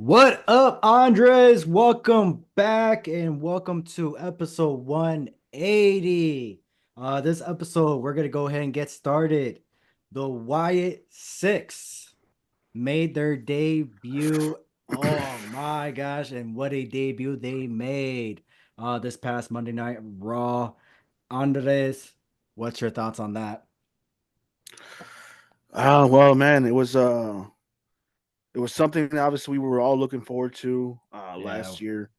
What up, Andres? Welcome back and welcome to episode 180. This episode, we're gonna go ahead and get started. The Wyatt Six made their debut. Oh my gosh, and what a debut they made this past Monday Night Raw. Andres, what's your thoughts on that? Well, man, it was something that obviously we were all looking forward to Yeah. last year.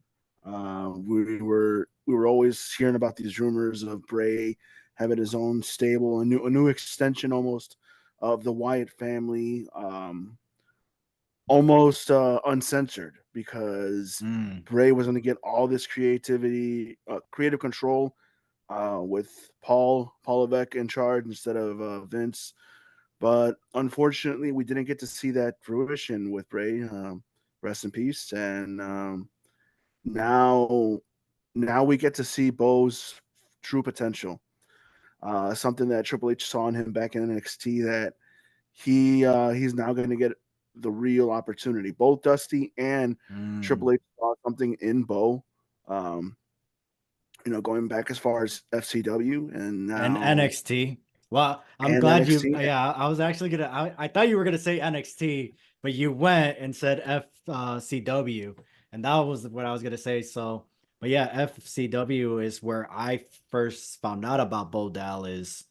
We were always hearing about these rumors of Bray having his own stable, a new extension almost of the Wyatt family, almost uncensored because Mm. Bray was going to get all this creative control with Paul Levesque in charge instead of Vince. But unfortunately, we didn't get to see that fruition with Bray. Rest in peace. And now, now we get to see Bo's true potential. Something that Triple H saw in him back in NXT that he's now going to get the real opportunity. Both Dusty and Mm. Triple H saw something in Bo. Um, going back as far as FCW and And now NXT. Well, I'm and glad you. NXT. Yeah, I was actually gonna. I thought you were gonna say NXT, but you went and said FCW, and that was what I was gonna say. So, but yeah, FCW is where I first found out about Bo Dallas,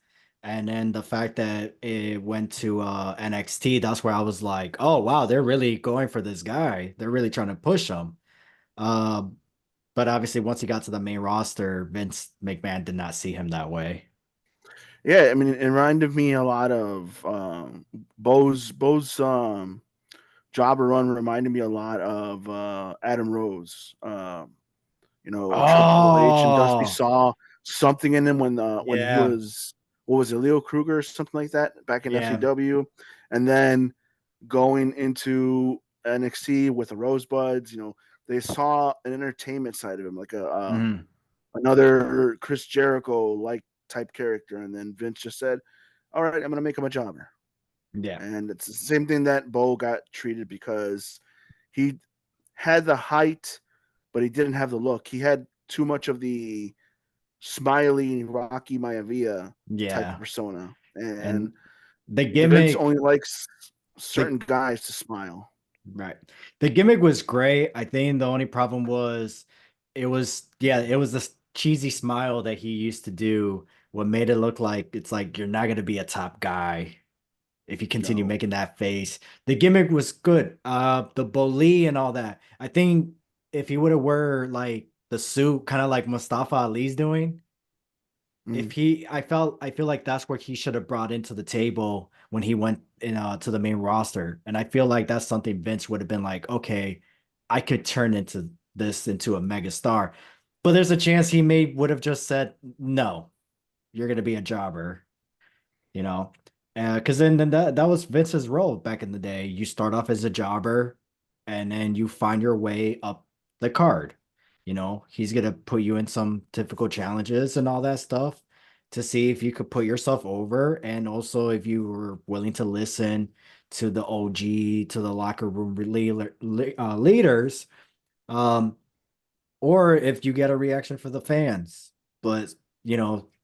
and then the fact that it went to NXT. That's where I was like, oh wow, they're really going for this guy. They're really trying to push him. Um, but obviously, once he got to the main roster, Vince McMahon did not see him that way. Yeah, I mean, it reminded me a lot of Bo's jobber run reminded me a lot of Adam Rose. Triple H and Dusty Oh, saw something in him when he yeah, was, what was it, Leo Kruger or something like that back in yeah. FCW, and then going into NXT with the Rosebuds. They saw an entertainment side of him, like Mhm. another Chris Jericho like type character, and then Vince just said, "All right, I'm going to make him a jobber." Yeah. And it's the same thing that Bo got treated because he had the height, but he didn't have the look. He had too much of the smiley Rocky Maivia type of Yeah. persona, and And the Vince gimmick, only likes the certain guys to smile. right. The gimmick was great. I think the only problem was it was this cheesy smile that he used to do, what made it look like it's like you're not gonna be a top guy if you continue No, making that face. The gimmick was good. The bully and all that. I think if he would have wear like the suit, kind of like Mustafa Ali's doing, if mm, he I feel like that's what he should have brought into the table when he went in to the main roster. And I feel like that's something Vince would have been like, okay, I could turn into a mega star. But there's a chance he may would have just said, no, you're gonna be a jobber, you know. Because then that was Vince's role back in the day. You start off as a jobber and then you find your way up the card. He's gonna put you in some typical challenges and all that stuff to see if you could put yourself over, and also if you were willing to listen to the OG, to the locker room leaders, um, or if you get a reaction for the fans. But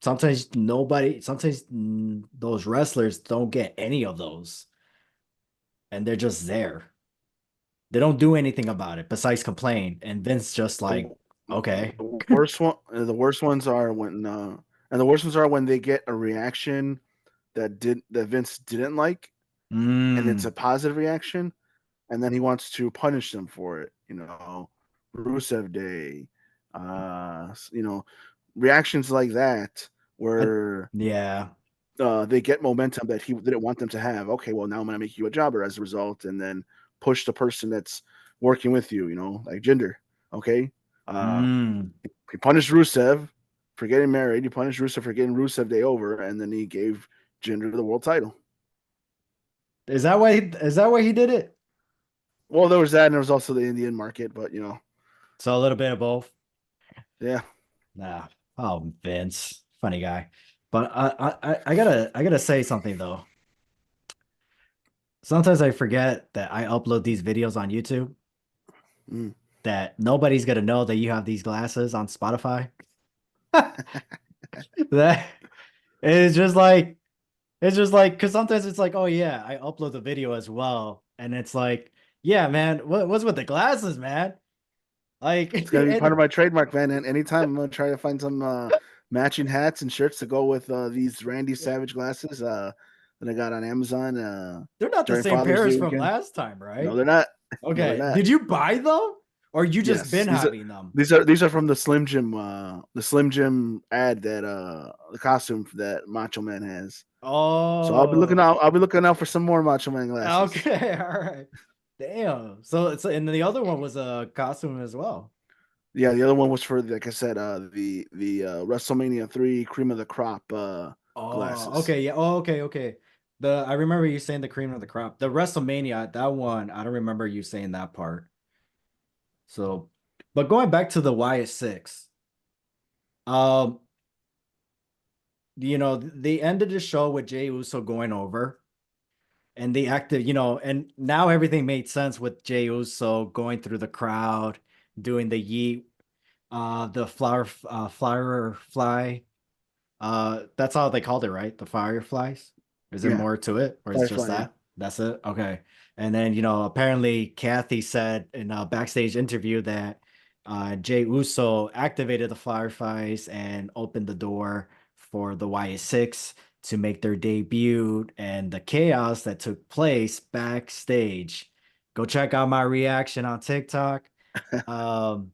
sometimes those wrestlers don't get any of those, and they're just there. They don't do anything about it besides complain. And Vince just like, the, okay. the worst ones are and the worst ones are when they get a reaction that Vince didn't like, and it's a Mm, positive reaction, and then he wants to punish them for it. Rusev Day, reactions like that I, where yeah. they get momentum that he didn't want them to have. Okay, well now I'm gonna make you a jobber as a result, and then push the person that's working with you. Like Jinder. Okay, uh, Mm. he punished Rusev for getting married. He punished Rusev for getting Rusev Day over, and then he gave Jinder the world title. Is that why he did it? Well, there was that, and there was also the Indian market, but So a little bit of both. yeah. Nah. Oh, Vince, funny guy. But I gotta say something though. Sometimes I forget that I upload these videos on YouTube. Mm. that nobody's gonna know that you have these glasses on Spotify. That it's just like because sometimes it's like, oh yeah, I upload the video as well, and it's like, yeah, man, what's with the glasses, man? Like, It's gonna be part of my trademark, man. And anytime I'm gonna try to find some matching hats and shirts to go with these Randy Savage glasses that I got on Amazon they're not the during same Father's pairs Day from weekend. last time, No, right? they're not. No, they're Okay, not. did you buy them or you just Yes, been these are having them? these are from the Slim Jim ad that the costume that Macho Man has. So Oh, I'll be looking out for some more Macho Man glasses. okay, all right. Damn. So it's and the other one was a costume as well. Yeah, the other one was for, like I said, the WrestleMania 3 Cream of the Crop Oh, glasses. okay, yeah. Oh, okay, okay. The I remember you saying the cream of the crop. The WrestleMania, that one, I don't remember you saying that part. So, but going back to the Wyatt Six, um, they ended the show with Jey Uso going over, and the active, and now everything made sense with Jey Uso going through the crowd, doing the yeet, the flower fly. That's how they called it, right? The fireflies. Is there Yeah, more to it, or is it just Firefly. Yeah. that? That's it. Okay. And then apparently Kathy said in a backstage interview that Jey Uso activated the fireflies and opened the door for the Wyatt Six to make their debut, and the chaos that took place backstage. Go check out my reaction on TikTok. Um,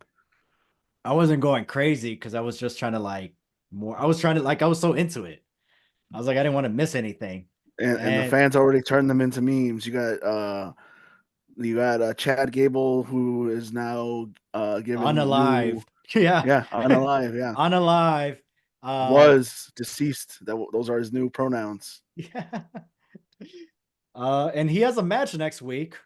I wasn't going crazy because I was just trying to like more. I was trying to like I was so into it. I was like I didn't want to miss anything. And the And fans already turned them into memes. You got Chad Gable, who is now given new, unalived, yeah, yeah, unalive, yeah, unalive. was deceased. Those are his new pronouns. Yeah. And he has a match next week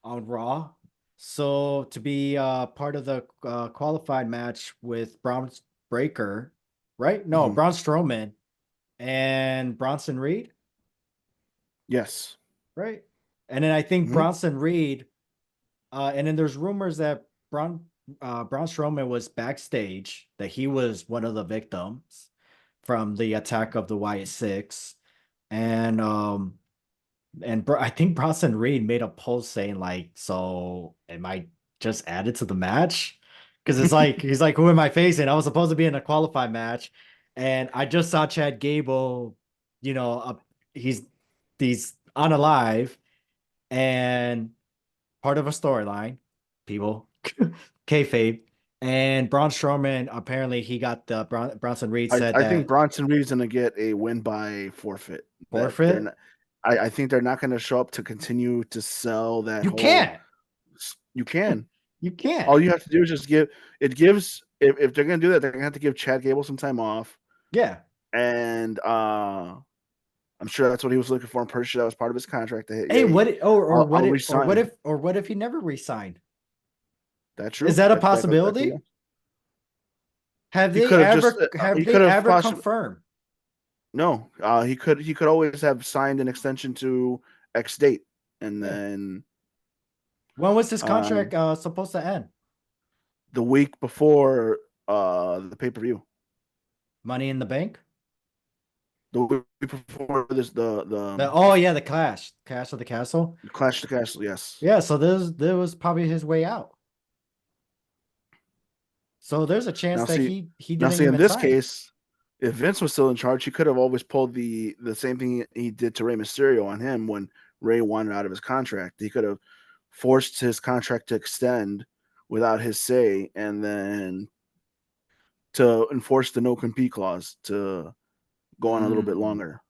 on Raw. So to be part of the qualified match with Braun Breaker, right? No, Hmm. Braun Strowman and Bronson Reed, Yes. right? And then I think Hmm. Bronson Reed. And then there's rumors that Braun Strowman was backstage, that he was one of the victims from the attack of the Wyatt Six, and I think Bronson Reed made a post saying like, "So am I just added to the match?" Because it's like he's like, "Who am I facing? I was supposed to be in a qualified match, and I just saw Chad Gable, you know, he's he's unalive and." Part of a storyline, people, kayfabe, and Braun Strowman apparently he got the Bronson Reed said I think that Bronson Reed's gonna get a win by forfeit. That they're forfeit. not. I think they're not going to show up to continue to sell that You whole. can't, You can. you can't. All you have to do is just give. It gives if they're going to do that, they're going to have to give Chad Gable some time off, Yeah. and I'm sure that's what he was looking for. I'm pretty sure that was part of his contract. That, Hey, hey, what I'll it resign. or what if he never resigned? That's Is true. that a That could be. possibility? He could have just. Have He they could have ever possibly. confirmed? No, he could always have signed an extension to X date, and Yeah. then When was this contract um, supposed to end? the week before the pay per view, Money in the Bank? the week before this Oh yeah, the Clash of the Castle. the Clash of the Castle. Yes. Yeah, so there was probably his way out. So there's a chance Now that see, he now didn't see, in even this sign. case, if Vince was still in charge, he could have always pulled the same thing he did to Rey Mysterio on him when Rey wanted out of his contract. He could have forced his contract to extend without his say, and then to enforce the no compete clause to go on a little bit Mm. longer.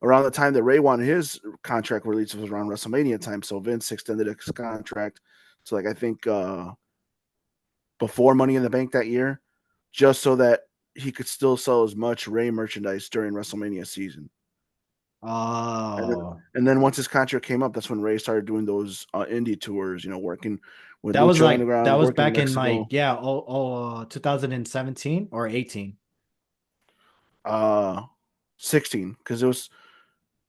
Around the time that Ray wanted his contract released was around WrestleMania time, so Vince extended his contract to like I think before Money in the Bank that year, just so that he could still sell as much Ray merchandise during WrestleMania season. And then, Oh, and then once his contract came up, that's when Ray started doing those indie tours. Working with Lucha that Underground, was working in back in like Mexico. yeah, 2017 or 18. Uh, 16 because it was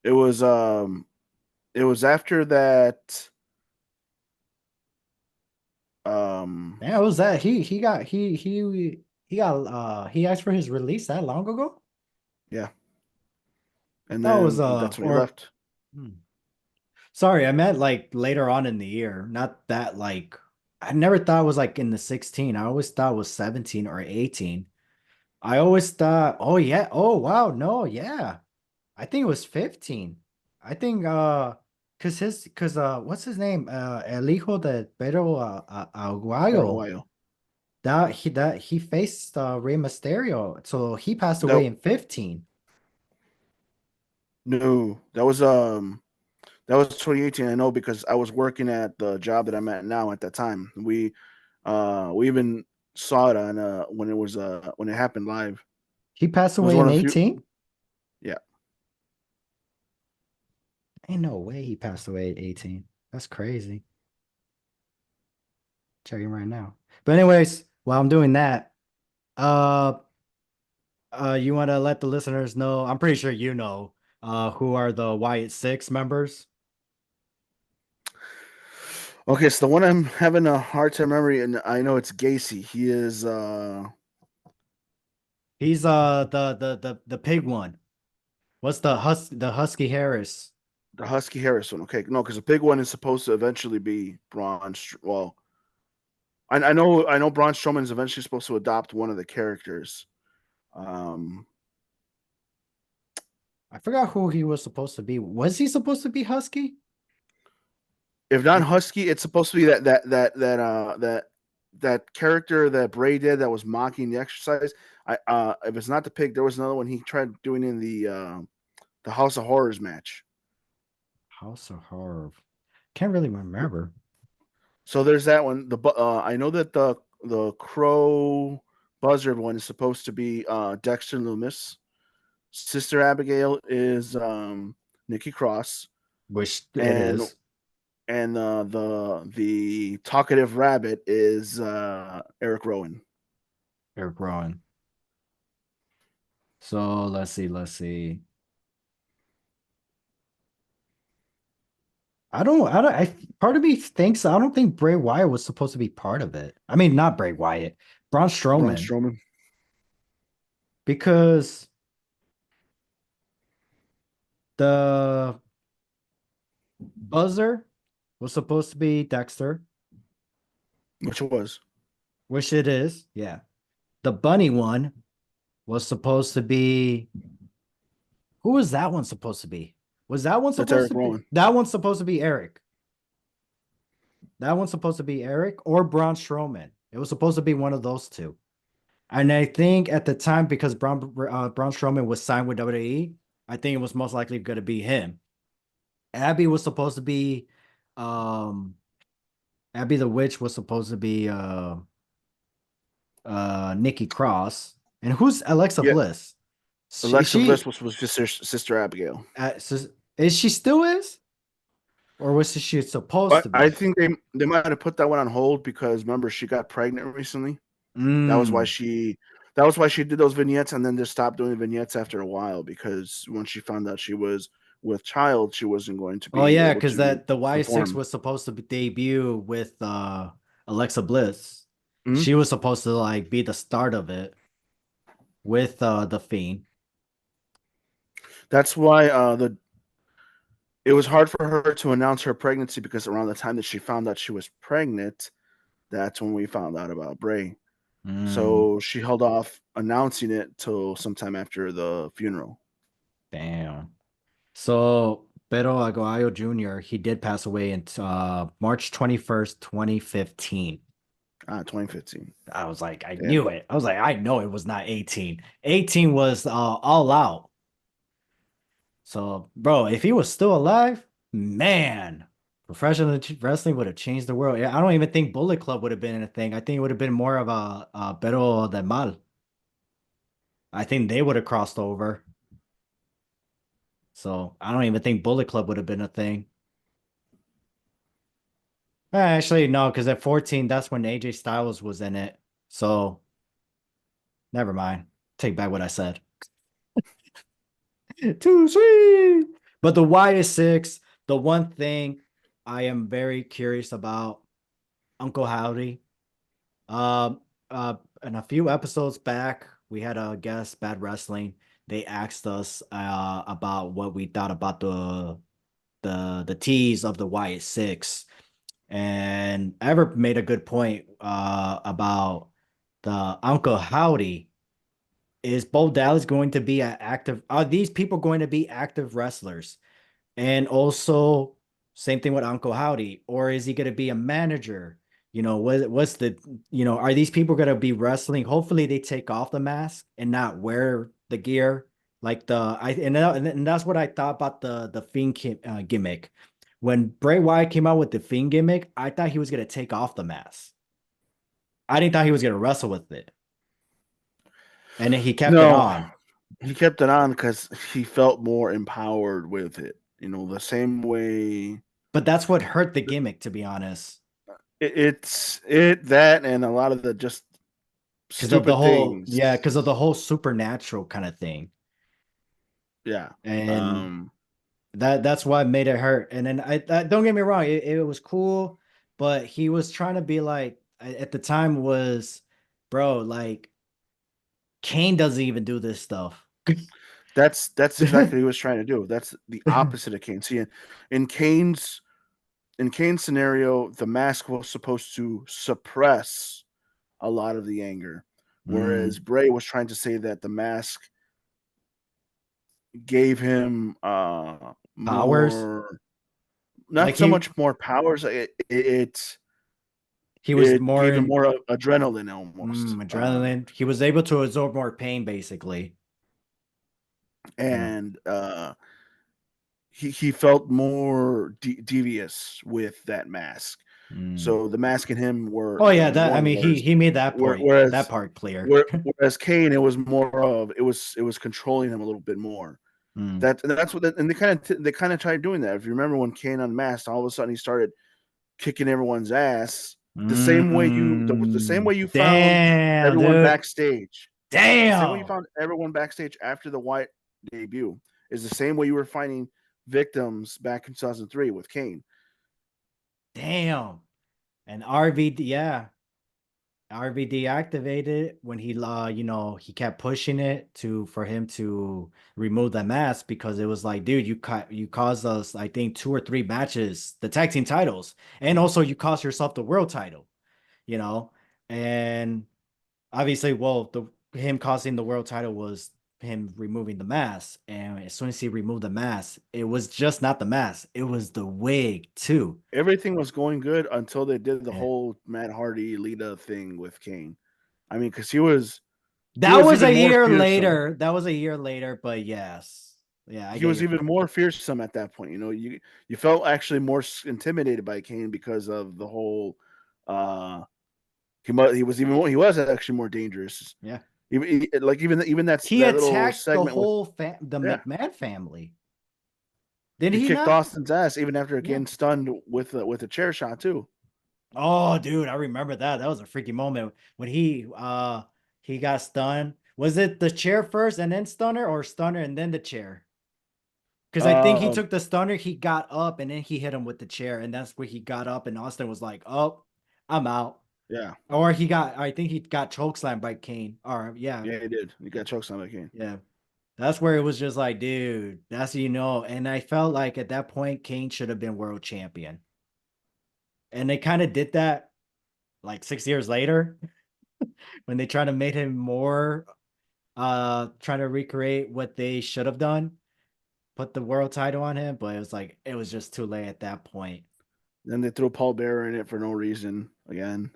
it was after that Yeah, what was that? He asked for his release that long ago? Yeah, I and thought it was then that's when he or left. hmm. Sorry, I meant like later on in the year, not that like I never thought it was like in the 16. I always thought it was 17 or 18. I always thought, oh yeah, oh wow, no, yeah. I think it was 15. I think cuz what's his name? El hijo de Pedro Aguayo. Paraguayo. That he faced Rey Mysterio. So he passed That away in 15. no, that was 2018. I know because I was working at the job that I'm at now at that time. We even saw it on when it happened live. He passed It was away one in of the few. 18? Yeah. Ain't no way he passed away at 18. That's crazy. Checking right now. But anyways, while I'm doing that, uh you want to let the listeners know, I'm pretty sure you know, who are the Wyatt Six members? Okay, so the one I'm having a hard time remembering, and I know it's Gacy. He is He's the pig one. What's the Husky Harris? the Husky Harris one. Okay, no, because the big one is supposed to eventually be Well, I know Braun Strowman is eventually supposed to adopt one of the characters. Um, I forgot who he was supposed to be. Was he supposed to be Husky? if not Husky, it's supposed to be that character that Bray did that was mocking the exercise. If it's not the pig, there was another one he tried doing in the House of Horrors match. House of Horror. Can't really remember. So there's that one. I know that the Crow Buzzard one is supposed to be Dexter Loomis. Sister Abigail is Nikki Cross, Which it and is. the talkative rabbit is Eric Rowan. They're growing. So let's see. Part of me thinks I don't think Bray Wyatt was supposed to be part of it. I mean, not Bray Wyatt, Braun Braun Strowman, Strowman. because the buzzer was supposed to be Dexter, Which was which it is. Yeah. The bunny one was supposed to be who was that one supposed to be? Was that one that's supposed Eric to be Rowan. that one's supposed to be Eric? That one's supposed to be Eric or Braun Strowman. It was supposed to be one of those two. And I think at the time, because Braun Strowman was signed with WWE, I think it was most likely going to be him. Abby was supposed to be, um, Abby the Witch was supposed to be Nikki Cross. And who's Alexa Yeah, Bliss? Is Alexa Bliss she, was Sister Abigail. is she still is? Or was she supposed But to I be? think they might have put that one on hold because remember she got pregnant recently. That was why Mm. she did those vignettes and then just stopped doing vignettes after a while because once she found out she was with child, she wasn't going to Oh be yeah, able because to that the Y6 perform. was supposed to debut with Alexa Bliss. Mhm. She was supposed to like be the start of it with the Fiend. That's why it was hard for her to announce her pregnancy because around the time that she found out she was pregnant, that's when we found out about Bray. Mm, So she held off announcing it till sometime after the funeral. damn. So Pedro Aguayo Jr., he did pass away in March 21st, 2015. 2015. I was like, I Damn. knew it. I was like, I know it was not 18. 18 was all out. So, bro, if he was still alive, man, professional wrestling would have changed the world. Yeah, I don't even think Bullet Club would have been a thing. I think it would have been more of a Pero del Mal. I think they would have crossed over. So I don't even think Bullet Club would have been a thing. Actually, no, because at 14, that's when AJ Styles was in it. So never mind. Take back what I said. Too sweet. But the Y6, the one thing I am very curious about Uncle Howdy. Um, in a few episodes back, we had a guest, Bad Wrestling. They asked us about what we thought about the tease of the Wyatt Six, and Ever made a good point about the Uncle Howdy. Is Bo Dallas going to be an active? Are these people going to be active wrestlers? And also, same thing with Uncle Howdy, or is he going to be a manager? What's the, are these people going to be wrestling? Hopefully, they take off the mask and not wear the gear like and that's what I thought about the Fiend gimmick. When Bray Wyatt came out with the Fiend gimmick, I thought he was going to take off the mask. I didn't thought he was going to wrestle with it, and then he kept it No, on. he kept it on because he felt more empowered with it. The same way But that's what hurt the gimmick, to be honest, it's it that and a lot of the just stupid things. because of the whole supernatural kind of thing. Yeah. And that's why it made it hurt. And then don't get me wrong, it was cool, but he was trying to be like at the time was, bro, like Kane doesn't even do this stuff. That's exactly what he was trying to do. That's the opposite of Kane. See, in Kane's in Kane's scenario, the mask was supposed to suppress a lot of the anger, whereas Mm, Bray was trying to say that the mask gave him powers. more, Like not so much more powers. he was It more gave him in more adrenaline almost, adrenaline. He was able to absorb more pain, basically. Yeah. and he felt more devious with that mask. Mm. So the mask and him were Oh yeah, that I one. mean Whereas he made that point, that whereas part clear. whereas Kane, it was more of it was controlling him a little bit more. Mm. That's what and they kind of tried doing that. If you remember when Kane unmasked, all of a sudden he started kicking everyone's ass the same way you found Damn, everyone dude. backstage. The same way you Damn. found everyone backstage after the White debut is the same way you were finding victims back in 2003 with Kane. Damn. And RVD, yeah. RVD activated when he kept pushing it for him to remove the mask because it was like, dude, you caused us, I think, 2 or 3 matches, the tag team titles, and also you cost yourself the world title, you know, and obviously, well, the him costing the world title was him removing the mask, and as soon as he removed the mask, it was just not the mask; it was the wig too. Everything was going good until they did the Yeah. whole Matt Hardy Lita thing with Kane. I mean, because he That was was even a more year fearsome. later. That was a year later, but yes, yeah, I He get was your even point. more fearsome at that point. You felt actually more intimidated by Kane because of the whole. Uh, he was actually more dangerous. Yeah, Even he that little attacked the segment with whole the yeah, McMahon family. Did he he kicked not? Austin's ass even after Yeah. getting stunned with a chair shot too. Oh, dude, I remember that. That was a freaky moment when he got stunned. Was it the chair first and then stunner, or stunner and then the chair? Because I think he Um, took the stunner, he got up, and then he hit him with the chair, and that's where he got up, and Austin was like, "Oh, I'm out." yeah, Or I think he got chokeslammed by Kane. Or yeah, yeah, he did. He got choked on that Kane. yeah. That's where it was just like, dude, that's And I felt like at that point, Kane should have been world champion, and they kind of did that like 6 years later when they try to make him more, trying to recreate what they should have done, put the world title on him, but it was just too late at that point. Then they threw Paul Bearer in it for no reason again.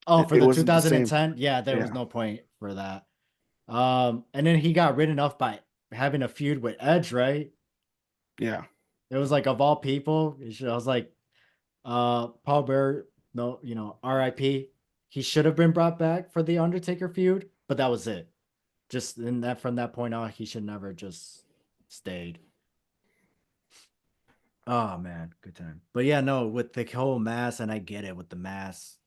Oh, for It the wasn't the same. 2010, yeah, there was Yeah, no point for that. And then he got ridden off by having a feud with Edge, right? yeah. It was like of all people, I was like, Paul Bear, no, R.I.P. He should have been brought back for the Undertaker feud, but that was it. Just in that from that point on, he should never just stayed. Oh man, good time. But yeah, no, with the whole mask, and I get it with the mask,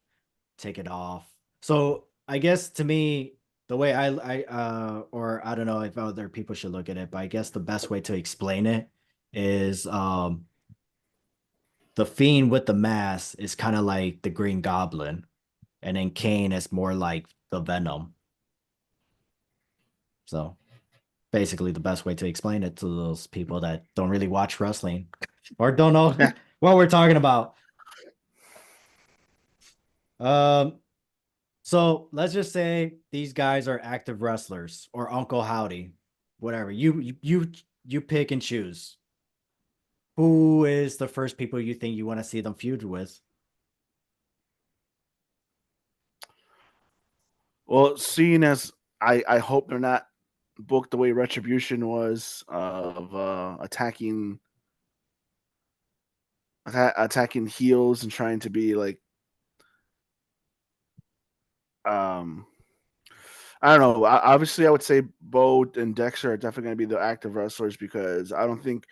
take it off. So I guess to me, the way or I don't know if other people should look at it, but I guess the best way to explain it is the Fiend with the mask is kind of like the Green Goblin. and then Kane is more like the Venom. So basically, the best way to explain it to those people that don't really watch wrestling or don't know Yeah. what we're talking about. Um, so let's just say these guys are active wrestlers or Uncle Howdy, whatever. You pick and choose. Who is the first people you think you want to see them feud with? Well, seeing as I hope they're not booked the way Retribution was of attacking heels and trying to be like um I don't know. Obviously, I would say Bo and Dexter are definitely going to be the active wrestlers because I don't think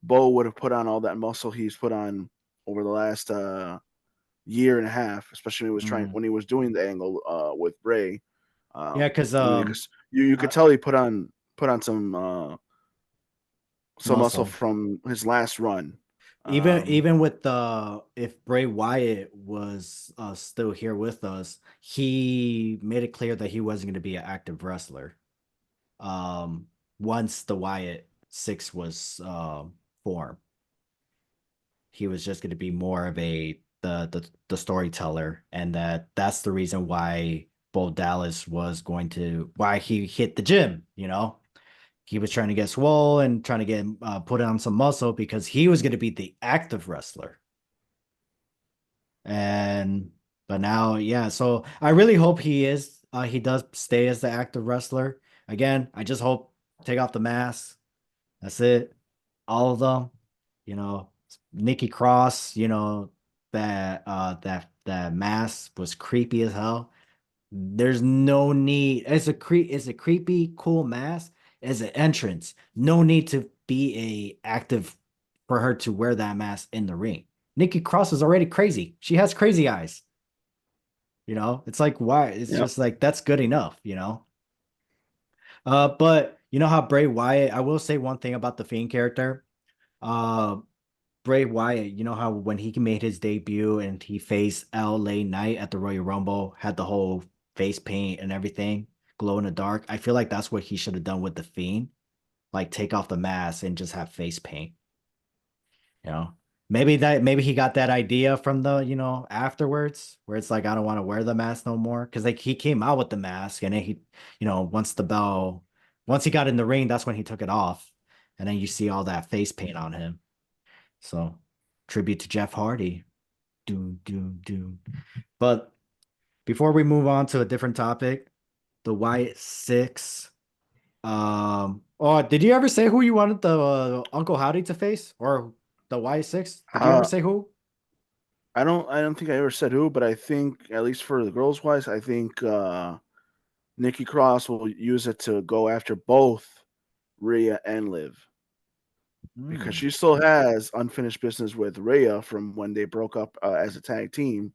Bo would have put on all that muscle he's put on over the last year and a half, especially when he was trying Mm. when he was doing the angle with Bray. Yeah, because I mean, because you could tell he put on some muscle muscle. from his last run. Um, Even with the if Bray Wyatt was still here with us, he made it clear that he wasn't going to be an active wrestler. Um, once the Wyatt six was formed, he was just going to be more of a the storyteller, and that's the reason why Bo Dallas was going to why he hit the gym. You know, he was trying to get swole and trying to get put on some muscle because he was going to be the active wrestler. And but now, yeah. So I really hope he does stay as the active wrestler. Again, I just hope take off the mask. That's it. All of them. You know, Nikki Cross, that mask was creepy as hell. There's no need. It's a creepy, cool mask as an entrance. No need to be a active for her to wear that mask in the ring. Nikki Cross is already crazy. She has crazy eyes. It's like why? It's yep. just like that's good enough. But you know how Bray Wyatt, I will say one thing about the Fiend character. Uh Bray Wyatt, you know how when he made his debut and he faced LA Knight at the Royal Rumble, had the whole face paint and everything, glow in the dark. I feel like that's what he should have done with the Fiend. Like take off the mask and just have face paint. You know, maybe he got that idea from the afterwards, where it's like I don't want to wear the mask no more because like he came out with the mask and then he, once he got in the ring, that's when he took it off, and then you see all that face paint on him. So tribute to Jeff Hardy. Doom, doom, doom. But before we move on to a different topic, the Wyatt Six. Oh, did you ever say who you wanted the Uncle Howdy to face or the Y6? Did you ever Uh, say who? I don't think I ever said who, but I think at least for the girls wise, I think Nikki Cross will use it to go after both Rhea and Liv because Hmm. she still has unfinished business with Rhea from when they broke up as a tag team,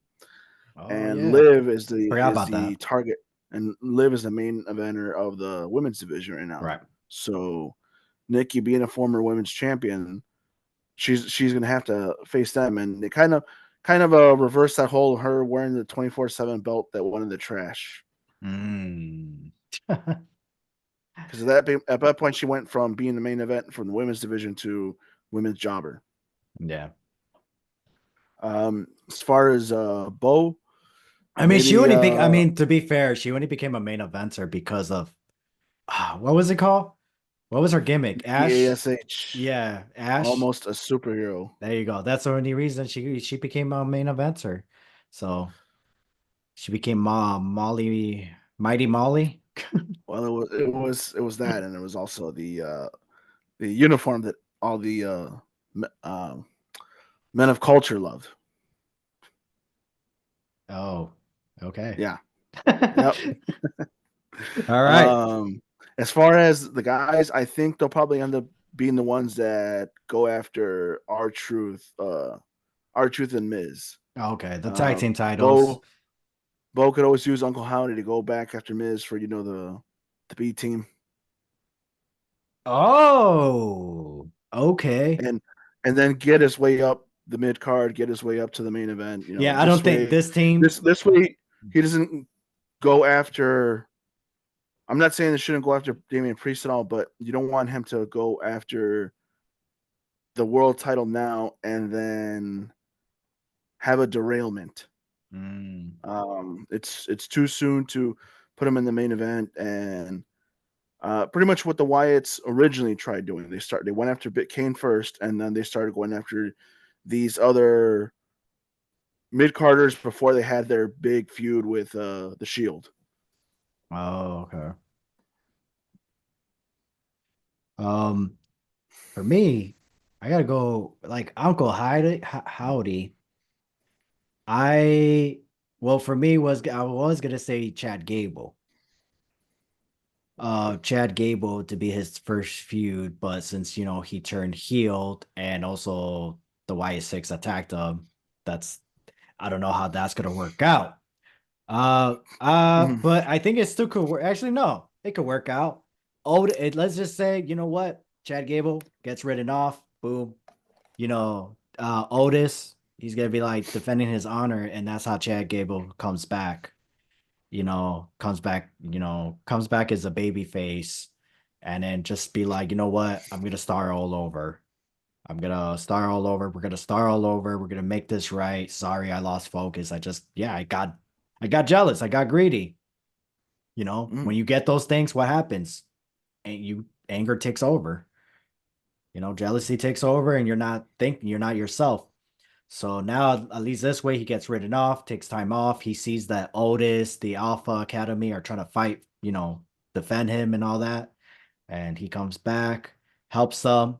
Oh and yeah, Liv is the forgot is about the that. target, and Liv is the main eventer of the women's division right now. Right. So Nikki, being a former women's champion, she's gonna have to face them, and they kind of reverse that whole her wearing the 24/7 belt that went in the trash. Mm. Because at that point she went from being the main event from the women's division to women's jobber. Yeah. As far as Bo, I mean, maybe to be fair, she only became a main eventer because of what was it called? What was her gimmick? Nikki Ash? Ash, Yeah, Ash. almost a superhero. There you go. That's the only reason she became a main eventer. So she became Mighty Molly. Well, it was that, and it was also the uniform that all the men of culture loved. Oh, okay. Yeah. All Yep. right. Um, as far as the guys, I think they'll probably end up being the ones that go after our truth and Miz. Okay. The tag Um, team titles. Bo Bo could always use Uncle Howdy to go back after Miz for the B team, Oh, okay. and then get his way up the mid card, get his way up to the main event. Yeah, I This don't think way, this team. this way. he doesn't go after. I'm not saying they shouldn't go after Damian Priest at all, but you don't want him to go after the world title now and then have a derailment. Mm. It's too soon to put him in the main event, and pretty much what the Wyatts originally tried doing. They went after Kane first, and then they started going after these other mid carders before they had their big feud with the Shield. Oh, okay. Um, for me, I gotta go like Uncle Howdy. I well, for me was I was gonna say Chad Gable. Chad Gable to be his first feud, but since he turned healed and also the Wyatt 6 attacked him, that's I don't know how that's gonna work out. Mhm. But I think it still could work. Actually, no, it could work out. Oh, let's just say, you know what? Chad Gable gets written off. Boom. Otis, he's gonna be like defending his honor, and that's how Chad Gable comes back. Comes back as a baby face, and then just be like, you know what? I'm gonna start all over. I'm gonna start all over. We're gonna start all over. We're gonna make this right. Sorry, I lost focus. I got jealous. I got greedy. When Mm. you get those things, what happens? And anger takes over. Jealousy takes over, and you're not yourself. So now, at least this way, he gets written off, takes time off. He sees that Otis, the Alpha Academy, are trying to fight, defend him and all that. And he comes back, helps them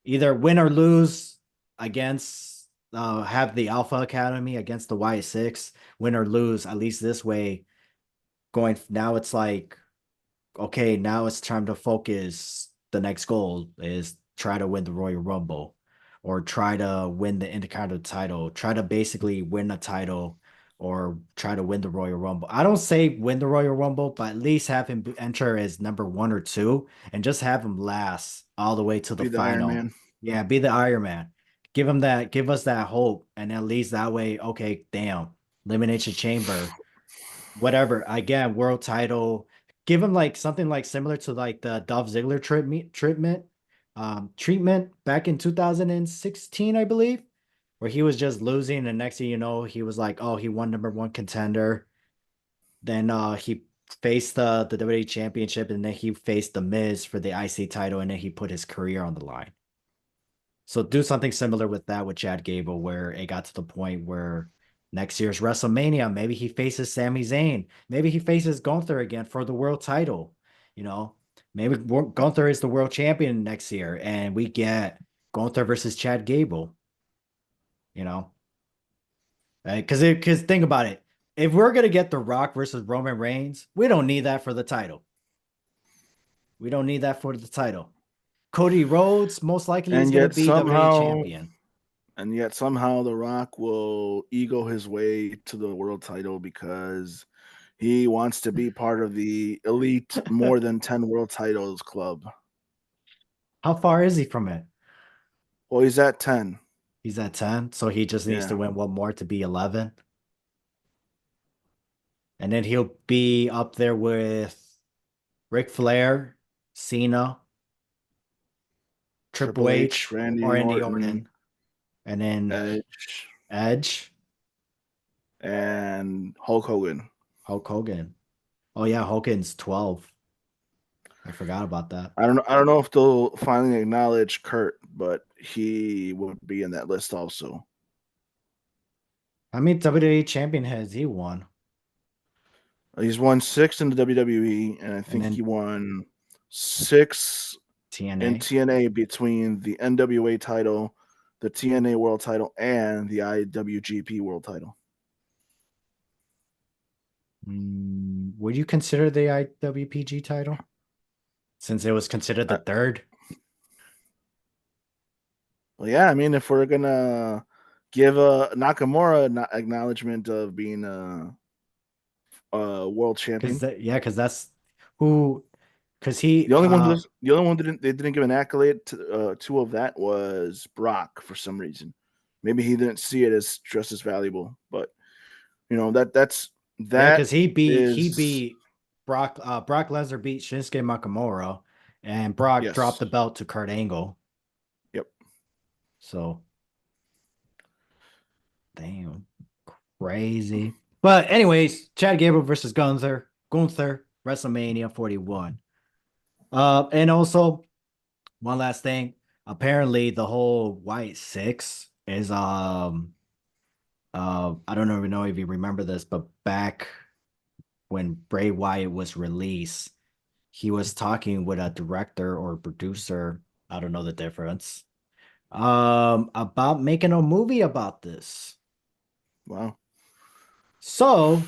either win or lose against, have the Alpha Academy against the Y6, win or lose. At least this way, going now, it's like, okay, now it's time to focus. The next goal is try to win the Royal Rumble or try to win the Intercontinental title, try to basically win a title or try to win the Royal Rumble. I don't say win the Royal Rumble, but at least have him enter as number 1 or 2 and just have him last all the way to the Be the Iron final. Man. Yeah, be the Iron Man. Give us that hope. And at least that way, okay, damn, Elimination Chamber whatever. Again, world title. Give him like something like similar to like the Dolph Ziggler treatment back in 2016, I believe, where he was just losing, and next thing you know, he was like, oh, he won number one contender. Then he faced the WWE Championship, and then he faced the Miz for the IC title, and then he put his career on the line. So do something similar with that with Chad Gable, where it got to the point where next year's WrestleMania, maybe he faces Sami Zayn, maybe he faces Gunther again for the world title. You know, maybe Gunther is the world champion next year, and we get Gunther versus Chad Gable. You know, because think about it, if we're gonna get The Rock versus Roman Reigns, we don't need that for the title. We don't need that for the title. Cody Rhodes most likely is And gonna yet be WWE somehow champion. and yet somehow The Rock will ego his way to the world title because he wants to be part of the elite more than 10 world titles club. How far is he from it? Well, he's at 10. He's at 10, so he just needs to Yeah. win one more to be 11. And then he'll be up there with Ric Flair, Cena, Triple Triple H, H, Randy or Randy Orton, Orton, and then Edge, Edge, and Hulk Hogan. Hulk Hogan. Oh yeah, Hogan's 12. I forgot about that. I don't know if they'll finally acknowledge Kurt, but he would be in that list also. How many WWE champion has he won? He's won 6 in the WWE, and I And think he then won 6 in TNA. TNA between the NWA title, the TNA World title, and the IWGP World title. Would you consider the IWPG title since it was considered the Uh, third? well, yeah, I mean, if we're gonna give a Nakamura acknowledgement of being a world champion, Because that's who because he the only one they didn't give an accolade to of that was Brock for some reason. Maybe he didn't see it as just as valuable, but that's Yeah, That because he beat is Brock Lesnar beat Shinsuke Nakamura, and Brock dropped yes. the belt to Kurt Angle. Yep. So damn, crazy. But anyways, Chad Gable versus Gunther, WrestleMania 41. And also one last thing. Apparently, the whole Wyatt SIck6 is I don't even know if you remember this, but back when Bray Wyatt was released, he was talking with a director or producer, I don't know the difference, about making a movie about this. Wow. So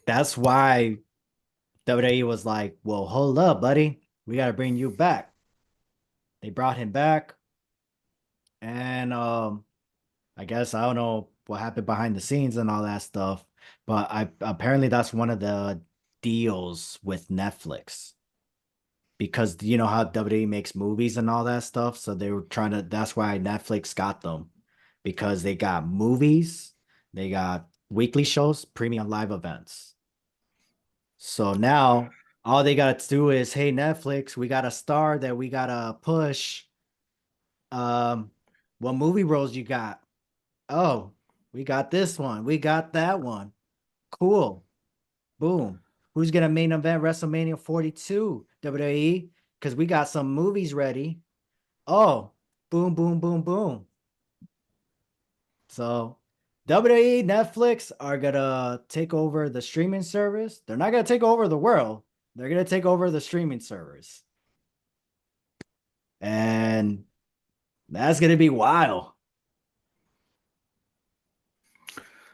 that's why WWE was like, well, hold up, buddy. We got to bring you back. They brought him back. And I guess I don't know what happened behind the scenes and all that stuff. But I apparently that's one of the deals with Netflix. Because you know how WWE makes movies and all that stuff. So they were trying to, that's why Netflix got them. Because they got movies, they got weekly shows, premium live events. So now all they got to do is, hey, Netflix, we got a star that we got to push. Um, what movie roles you got? Oh, we got this one. We got that one. Cool. Boom. Who's going to main event WrestleMania 42, WWE? Because we got some movies ready. Oh, boom, boom, boom, boom. So WWE, Netflix are going to take over the streaming service. They're not going to take over the world. They're going to take over the streaming service. And that's going to be wild.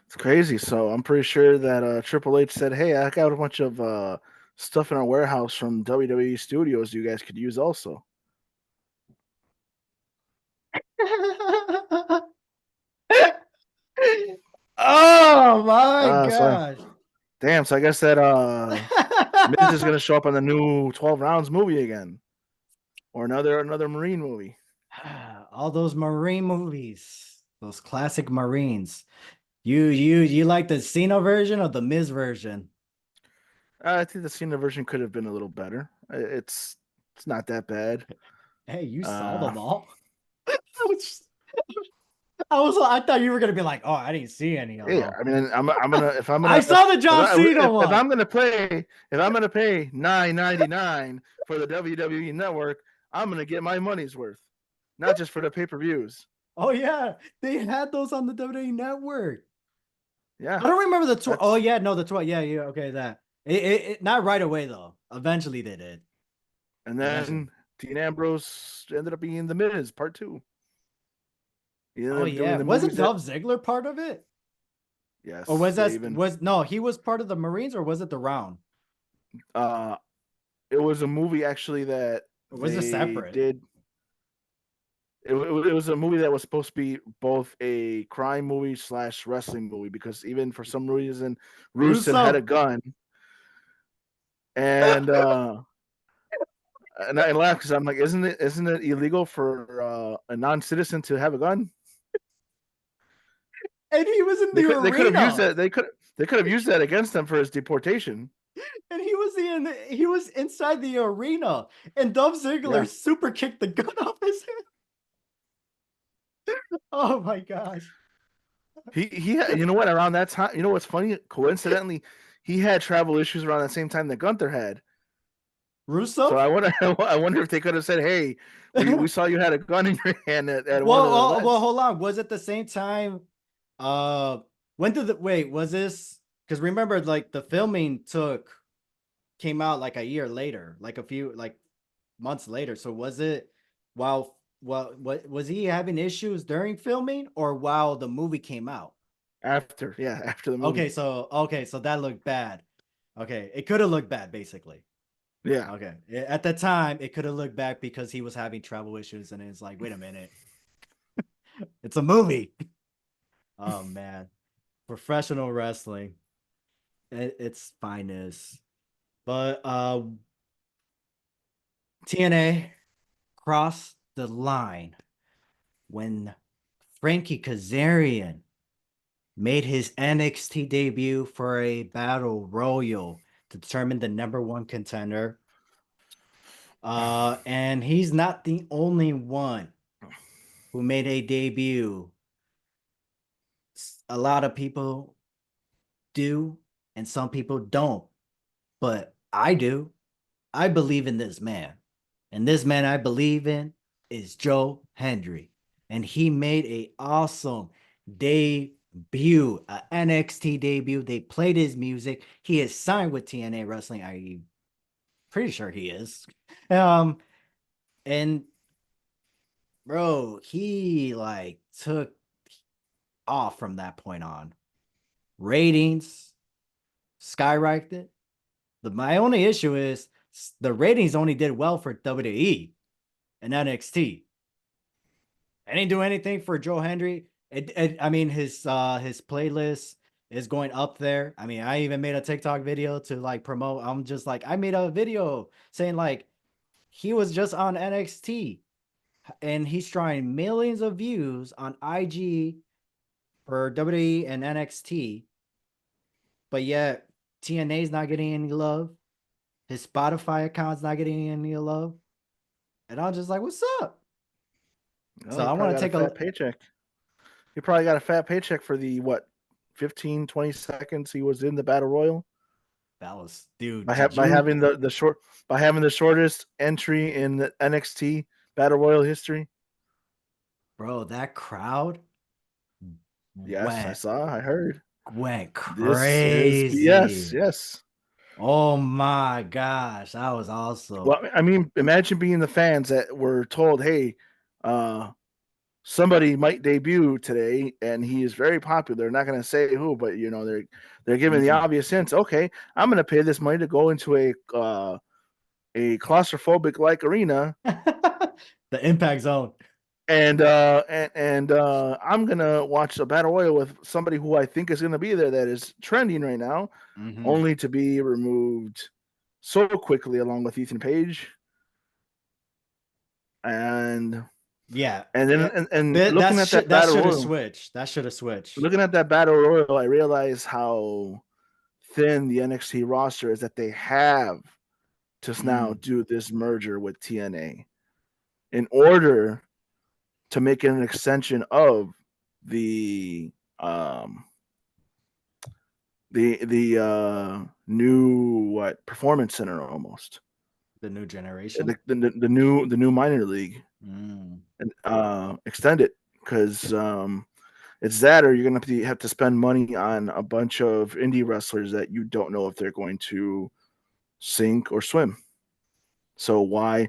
It's crazy. So I'm pretty sure that Triple H said, "Hey, I got a bunch of stuff in our warehouse from WWE Studios. You guys could use also." Oh my So gosh. damn. So I guess that Miz is gonna show up on the new 12 Rounds movie again, or another Marine movie. All those Marine movies, those classic Marines. You like the Cena version or the Miz version? I think the Cena version could have been a little better. It's not that bad. Hey, you saw Uh, them all. I was, I thought you were gonna be like, oh, I didn't see any of yeah, them. I mean, I'm gonna if I'm I gonna saw the John Cena if one. I'm gonna pay if I'm gonna pay $9.99 for the WWE Network, I'm gonna get my money's worth, not just for the pay-per-views. Oh yeah, they had those on the WWE Network. Yeah, I don't remember the tour. Oh that's yeah, no, the tour. Yeah, yeah, okay, that. Not right away though. Eventually they did. and Eventually. then Dean Ambrose ended up being the Miz Part 2. He ended Oh up doing yeah, the wasn't movies that Dolph Ziggler part of it? Or yes, was they that even was no? He was part of the Marines, or was it the Round? uh it was a movie actually that Or was it they separate? did. It was a movie that was supposed to be both a crime movie slash wrestling movie because even for some reason Rusev had a Russo. gun and and I laughed because I'm like, isn't it illegal for a non-citizen to have a gun? And he was in They the could have used arena. that they could have used that against him for his deportation. And he was inside the arena. And Dolph Yeah, Ziggler super kicked the gun off his head. Oh my gosh. you know what, around that time, you know what's funny? Coincidentally, he had travel issues around the same time that Gunther had. So Russo? I wonder if they could have said, "Hey, we well, saw you had a gun in your hand at one of the well, events." hold on. Was it the same time? Uh, when did the wait? Was this? Because remember, like the filming came out like a year later, like a few like months later. So was it while what was he having issues during filming or while the movie came out? After the movie. Okay, so that looked bad. Okay, it could have looked bad basically. Yeah. Okay, at the time it could have looked bad because he was having travel issues, and it's like, wait a minute, it's a movie. Oh man, professional wrestling, it's finest. But TNA crossed the line when Frankie Kazarian made his NXT debut for a battle royal to determine the #1 contender. And he's not the only one who made a debut. A lot of people do, and some people don't, but I do. I believe in this man. And this man I believe in is Joe Hendry. And he made a awesome debut, a NXT debut. They played his music. He is signed with TNA Wrestling. I'm pretty sure he is. And bro, he like took off from that point on. Ratings skyrocketed. My only issue is the ratings only did well for WWE and NXT. I didn't do anything for Joe Hendry. I mean, his playlist is going up there. I mean, I even made a TikTok video to like promote. I'm just like, I made a video saying like he was just on NXT and he's trying millions of views on IG for WWE and NXT, but yet TNA's not getting any love. His Spotify account's not getting any love. And I'm just like, what's up? Oh, So he I probably want to got a take fat a paycheck. He probably got a fat paycheck for the what, 15, 20 seconds he was in the battle royal that was dude. by Did by you having the short by having the shortest entry in the NXT battle royal history. bro, that crowd Yes, went I heard. went This is BS. crazy. Yes. Oh my gosh, that was awesome. Well, I mean, imagine being the fans that were told, "Hey, uh, somebody might debut today, and he is very popular." They're not going to say who, but you know, they're giving the Mm. obvious hints. Okay, I'm going to pay this money to go into a claustrophobic like arena, The impact zone. and I'm gonna watch a battle royal with somebody who I think is going to be there that is trending right now, Mm-hmm. only to be removed so quickly along with Ethan Page. And Yeah. and then and That looking at shit that that battle should have royal, switched. That should have switched. looking at that battle royal, I realize how thin the NXT roster is that they have to now Mm. do this merger with TNA in order to make it an extension of the um the new what performance center almost The new generation. the new minor league Mm. and extend it because it's that or you're gonna have to spend money on a bunch of indie wrestlers that you don't know if they're going to sink or swim. So why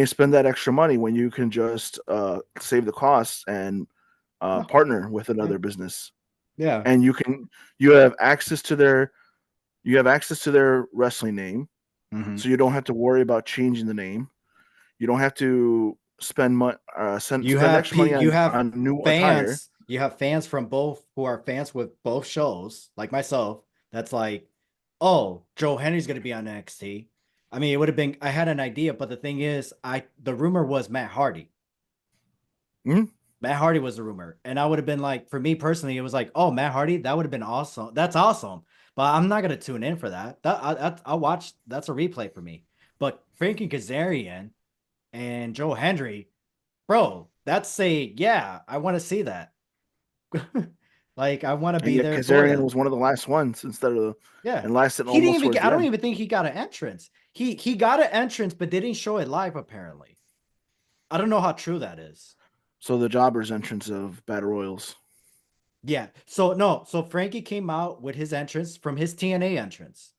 spend that extra money when you can just save the costs and No. partner with Yeah. another business Yeah. and you have access to their wrestling name, Mm-hmm. so you don't have to worry about changing the name. You don't have to spend extra money You have on new attire. fans. You have fans from both who are fans with both shows, like myself. That's like, oh, Joe Henry's gonna be on NXT. I mean, it would have been. I had an idea, but the thing is, the rumor was Matt Hardy. Hmm. Matt Hardy was the rumor, and I would have been like, for me personally, it was like, oh, Matt Hardy, that would have been awesome. That's awesome, but I'm not gonna tune in for that. I'll watch. That's a replay for me. But Frankie Kazarian and Joe Hendry, bro, that's yeah, I want to see that. Like I want to And be yet there for Kazarian them. was one of the last ones instead of Yeah. and lasted He didn't almost even towards get, I the don't end. even think he got an entrance. He got an entrance, but they didn't show it live apparently. I don't know how true that is. So the jobbers entrance of battle royals. Yeah. So no, so Frankie came out with his entrance from his TNA entrance.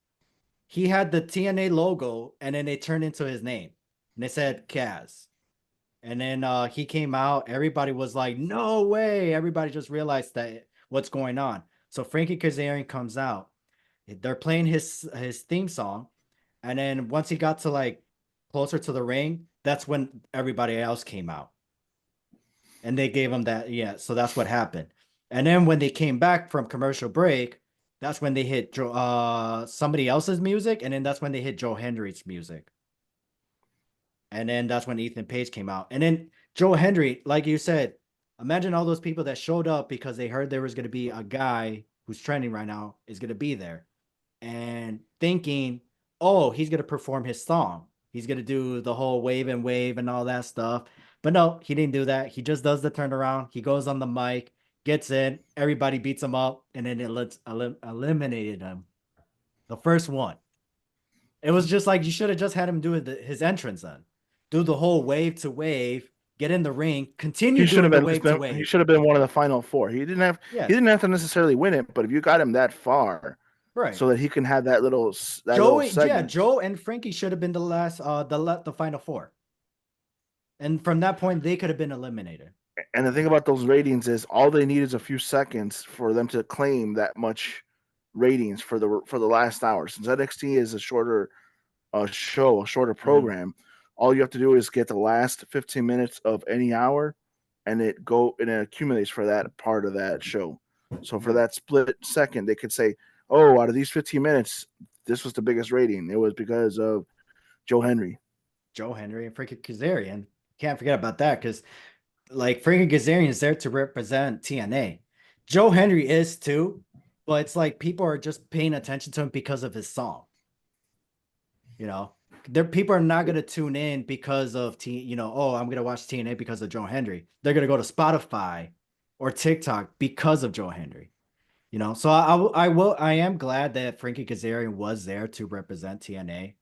He had the TNA logo and then it turned into his name. And it said Kaz. And then he came out. Everybody was like, "No way!" Everybody just realized that what's going on. So Frankie Kazarian comes out. They're playing his theme song, and then once he got to like closer to the ring, that's when everybody else came out, and they gave him that. Yeah, so that's what happened. And then when they came back from commercial break, that's when they hit somebody else's music, and then that's when they hit Joe Hendry's music. And then that's when Ethan Page came out. And then Joe Hendry, like you said, Imagine all those people that showed up because they heard there was going to be a guy who's trending right now is going to be there, and thinking, oh, he's going to perform his song. He's going to do the whole wave and wave and all that stuff. But no, he didn't do that. He just does the turnaround. He goes on the mic, gets in, everybody beats him up, and then eliminated him. The first one. It was just like you should have just had him do his entrance then. Do the whole wave to wave, get in the ring, continue He should doing have the at least wave to been. He wave. should have been one of the final four. He Yes, didn't have to necessarily win it, but if you got him that far, right. so that he can have that little segment. Joe and Frankie should have been the final four. And from that point, they could have been eliminated. And the thing about those ratings is all they need is a few seconds for them to claim that much ratings for the last hour. Since NXT is a shorter show, a shorter Mm-hmm. program, all you have to do is get the last 15 minutes of any hour, and it accumulates for that part of that show. So for that split second, they could say, "Oh, out of these 15 minutes, this was the biggest rating. It was because of Joe Henry." Joe Henry and Frankie Kazarian. Can't forget about that because, like, Frankie Kazarian is there to represent TNA. Joe Henry is too, but it's like people are just paying attention to him because of his song. You know, people are not gonna tune in because of oh, I'm gonna watch TNA because of Joe Henry. They're gonna go to Spotify or TikTok because of Joe Henry. So I am glad that Frankie Kazarian was there to represent TNA.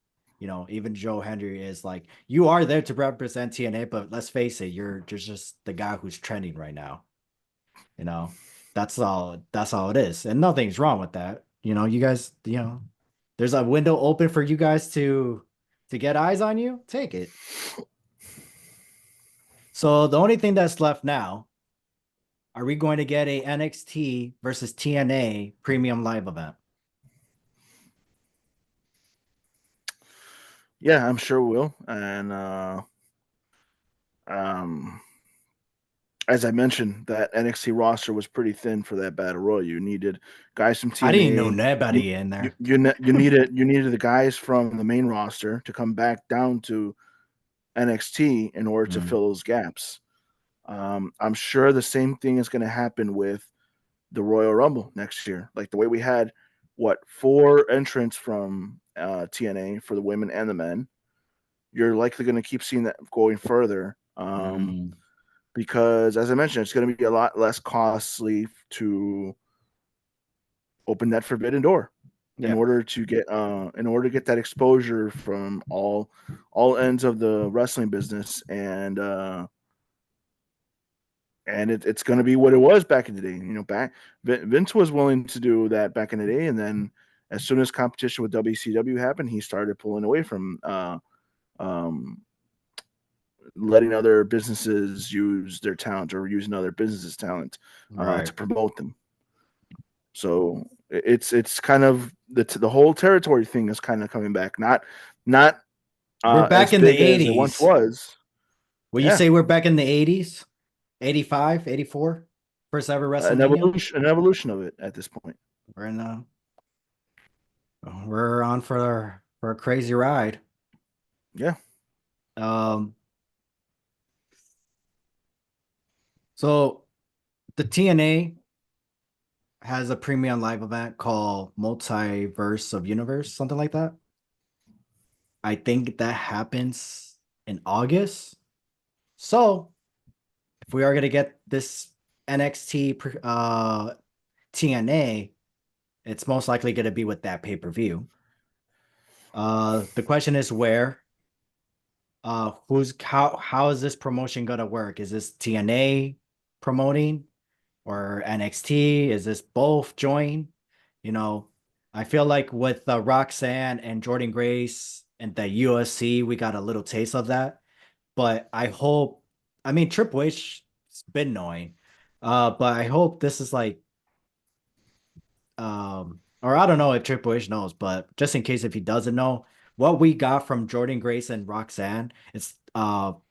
Even Joe Henry is like, you are there to represent TNA, but let's face it, you're just the guy who's trending right now. You know, that's all it is. And nothing's wrong with that. You guys, there's a window open for you guys to get eyes on you. Take it. So the only thing that's left now, are we going to get a NXT versus TNA premium live event? Yeah, I'm sure we will. And um, as I mentioned, that NXT roster was pretty thin for that battle royal. You needed guys from I didn't know TNA. You nobody in you there. you needed the guys from the main roster to come back down to NXT in order to Mm, fill those gaps. I'm sure the same thing is going to happen with the Royal Rumble next year. Like the way we had, four entrants from TNA for the women and the men. You're likely going to keep seeing that going further. mm, Because, as I mentioned, it's going to be a lot less costly to open that forbidden door in yeah, order to get that exposure from all ends of the wrestling business, and it's going to be what it was back in the day. Back Vince was willing to do that back in the day, and then as soon as competition with WCW happened, he started pulling away from um, letting other businesses use their talent or using other businesses' talent right. to promote them. So it's kind of the whole territory thing is kind of coming back, not We're back as in the big as it once 80s. was. Will you Yeah, say we're back in the 80s? 85, 84? First ever WrestleMania? an evolution of it at this point. We're in we're on for a crazy ride. Yeah, Um, so the TNA has a premium live event called Multiverse of Universe, something like that. I think that happens in August. So if we are gonna get this NXT TNA, it's most likely gonna be with that pay-per-view. The question is where. How is this promotion gonna work? Is this TNA promoting or NXT? Is this both join? You know, I feel like with Roxanne and Jordan Grace and the UFC, we got a little taste of that. But I mean, Triple H has been knowing. But I hope this is like, or I don't know if Triple H knows, but just in case if he doesn't know, what we got from Jordan Grace and Roxanne, it's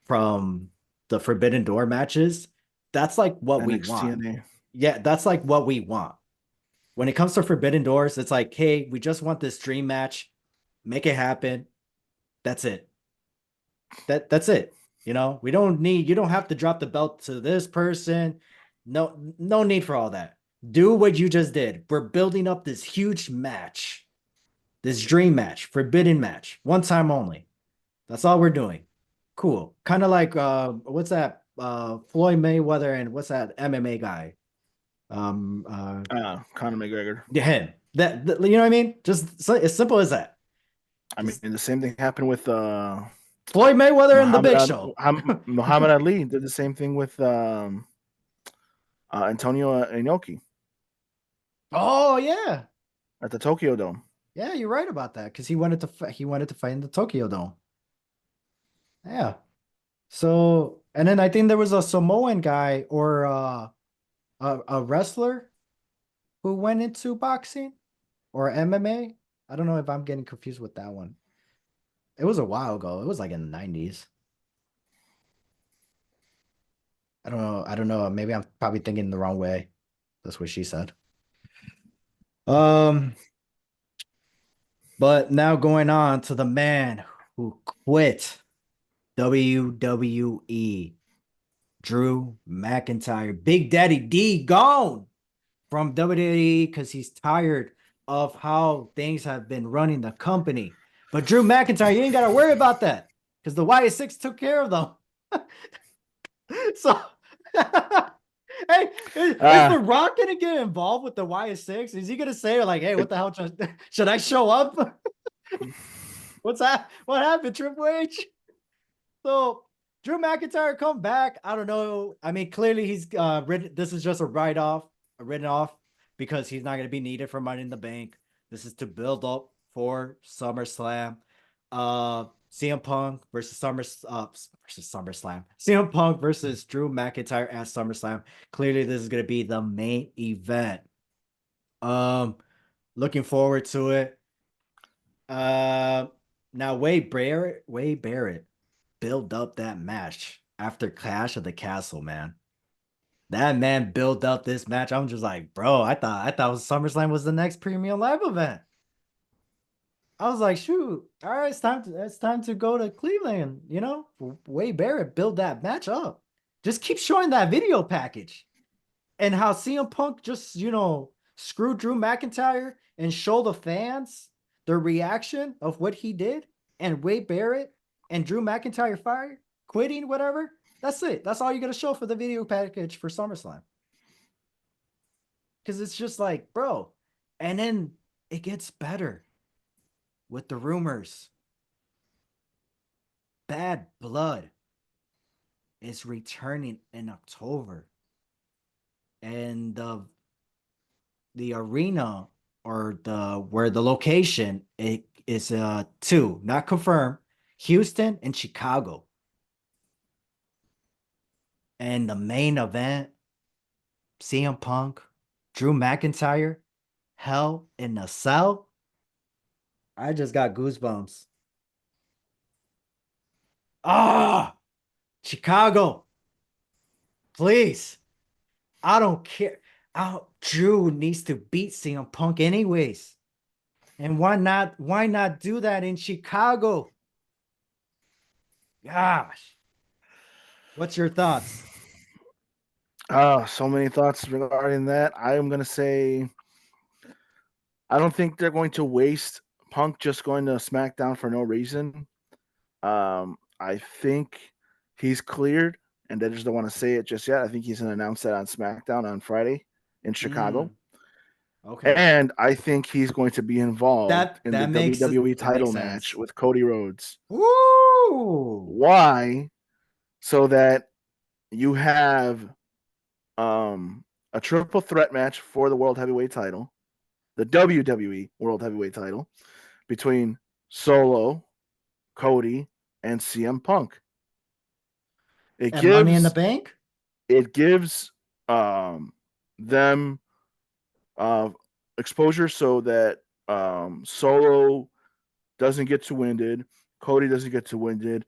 from the Forbidden Door matches. That's like what we NXT want. and A. Yeah, that's like what we want. When it comes to Forbidden Doors, it's like, hey, we just want this dream match, make it happen. That's it. That's it. You know, you don't have to drop the belt to this person. No need for all that. Do what you just did. We're building up this huge match, this dream match, forbidden match, one time only. That's all we're doing. Cool. Kind of like what's that? Floyd Mayweather and what's that MMA guy? Uh Conor McGregor. yeah, him. You know what I mean? Just so, as simple as that. I mean, Just the same thing happened with Floyd Mayweather and the Muhammad Big Show. Muhammad Ali did the same thing with Antonio Inoki Oh yeah. at the Tokyo Dome. Yeah, you're right about that because he wanted to fight in the Tokyo Dome. Yeah. So, and then I think there was a Samoan guy or a wrestler who went into boxing or MMA. I don't know if I'm getting confused with that one. It was a while ago. It was like in the 90s. I don't know. I don't know. Maybe I'm probably thinking the wrong way. That's what she said. Um, but now going on to the man who quit WWE, Drew McIntyre. Big Daddy D gone from WWE because he's tired of how things have been running the company. But Drew McIntyre, you ain't got to worry about that because the Wyatt SIck6 took care of them. So, hey, is Ah, The Rock gonna get involved with the Wyatt SIck6? Is he gonna say like, "Hey, what the hell? Should I show up? What's that? What happened, Triple H?" So Drew McIntyre come back. I don't know. I mean, clearly he's written. This is just a written off because he's not going to be needed for Money in the Bank. This is to build up for SummerSlam. CM Punk versus SummerSlam. CM Punk versus Drew McIntyre at SummerSlam. Clearly, this is going to be the main event. Um, Looking forward to it. Uh, Now Wade Barrett build up that match after Clash of the Castle, man. That man built up this match. I'm just like, bro, I thought SummerSlam was the next premium live event. I was like, shoot, all right, it's time to go to Cleveland, you know? Wade Barrett build that match up. Just keep showing that video package and how CM Punk just, screw Drew McIntyre and show the fans the reaction of what he did and Wade Barrett and Drew McIntyre fire, quitting, whatever. That's it. That's all you got to show for the video package for SummerSlam. Because it's just like, bro. And then it gets better with the rumors. Bad Blood is returning in October. And the arena or the location it is two, not confirmed, Houston and Chicago. And the main event, CM Punk, Drew McIntyre, Hell in a Cell. I just got goosebumps. Ah, Chicago, please. I don't care. Drew needs to beat CM Punk anyways. And why not do that in Chicago? Gosh. What's your thoughts? so many thoughts regarding that. I am gonna say I don't think they're going to waste Punk just going to SmackDown for no reason. I think he's cleared, and they just don't want to say it just yet. I think he's going to announce that on SmackDown on Friday in Chicago. Mm, okay. And I think he's going to be involved in the WWE That makes title match sense. with Cody Rhodes. Woo! Why? So that you have a triple threat match for the World Heavyweight title, the WWE World Heavyweight title, between Solo, Cody, and CM Punk. It And Money in the gives Bank? it gives them uh, exposure so that Solo doesn't get too winded, Cody doesn't get too winded,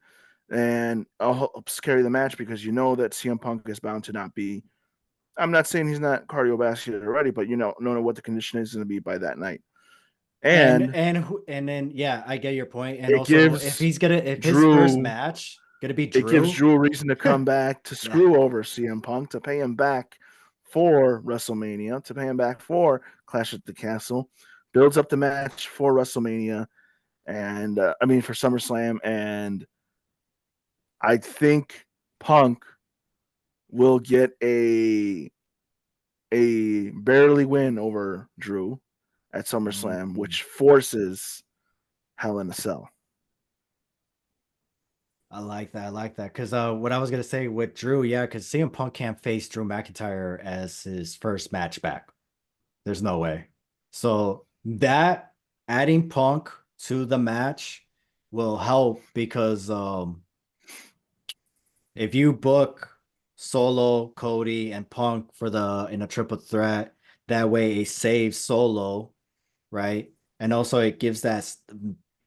and helps carry the match because you know that CM Punk is bound to not be. I'm not saying he's not cardiovascular ready, but don't know what the condition is going to be by that night. And And then yeah, I get your point. And it also gives if his first Drew match, Gonna be It gives Drew? Drew a reason to come back to Yeah. screw over CM Punk, to pay him back for WrestleMania, to pay him back for Clash at the Castle. Builds up the match for WrestleMania, and I mean for SummerSlam, and I think Punk will get a barely win over Drew at SummerSlam, Mm. which forces Hell in a Cell. I like that. I like that. Because what I was gonna say with Drew, yeah, because CM Punk can't face Drew McIntyre as his first match back. There's no way. So that adding Punk to the match will help because if you book Solo, Cody, and Punk for the in a triple threat, that way it saves Solo, right? And also it gives that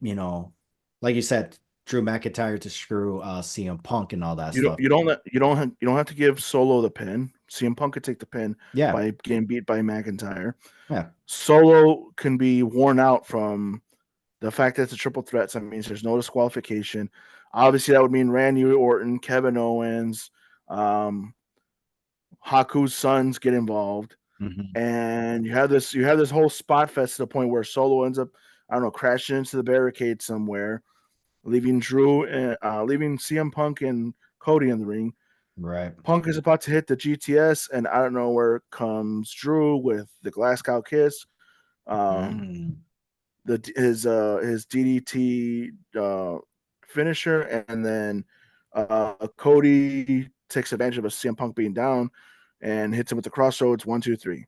you know, like you said, Drew McIntyre to screw CM Punk and all that stuff. You don't have to give Solo the pin. CM Punk could take the pin Yeah, by getting beat by McIntyre. yeah. Solo can be worn out from the fact that it's a triple threat. So that means there's no disqualification. Obviously, that would mean Randy Orton, Kevin Owens, um, Haku's sons get involved, Mhm. and you have this whole spot fest to the point where Solo ends up, I don't know, crashing into the barricade somewhere, leaving leaving CM Punk and Cody in the ring. Right. Punk is about to hit the GTS, and I don't know where comes Drew with the Glasgow Kiss, um, Mm. his DDT finisher, and then Cody takes advantage of a CM Punk being down and hits him with the crossroads 1, 2, 3.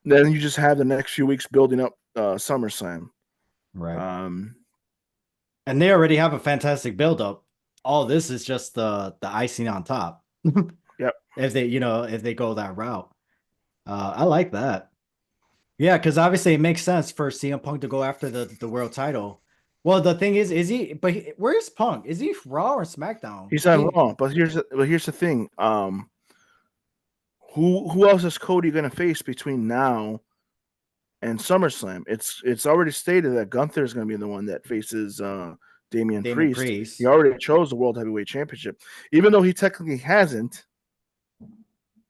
Then you just have the next few weeks building up SummerSlam. Right. Um, And they already have a fantastic build-up. All this is just the icing on top. yep. If they, if they go that route. I like that. Yeah, because obviously it makes sense for CM Punk to go after the world title. Well, the thing is he? But where's Punk? Is he Raw or SmackDown? He's on Raw, but here's the thing. Who else is Cody going to face between now and SummerSlam? It's already stated that Gunther is going to be the one that faces Damian Damian Priest. He Priest. already chose the World Heavyweight Championship, even though he technically hasn't.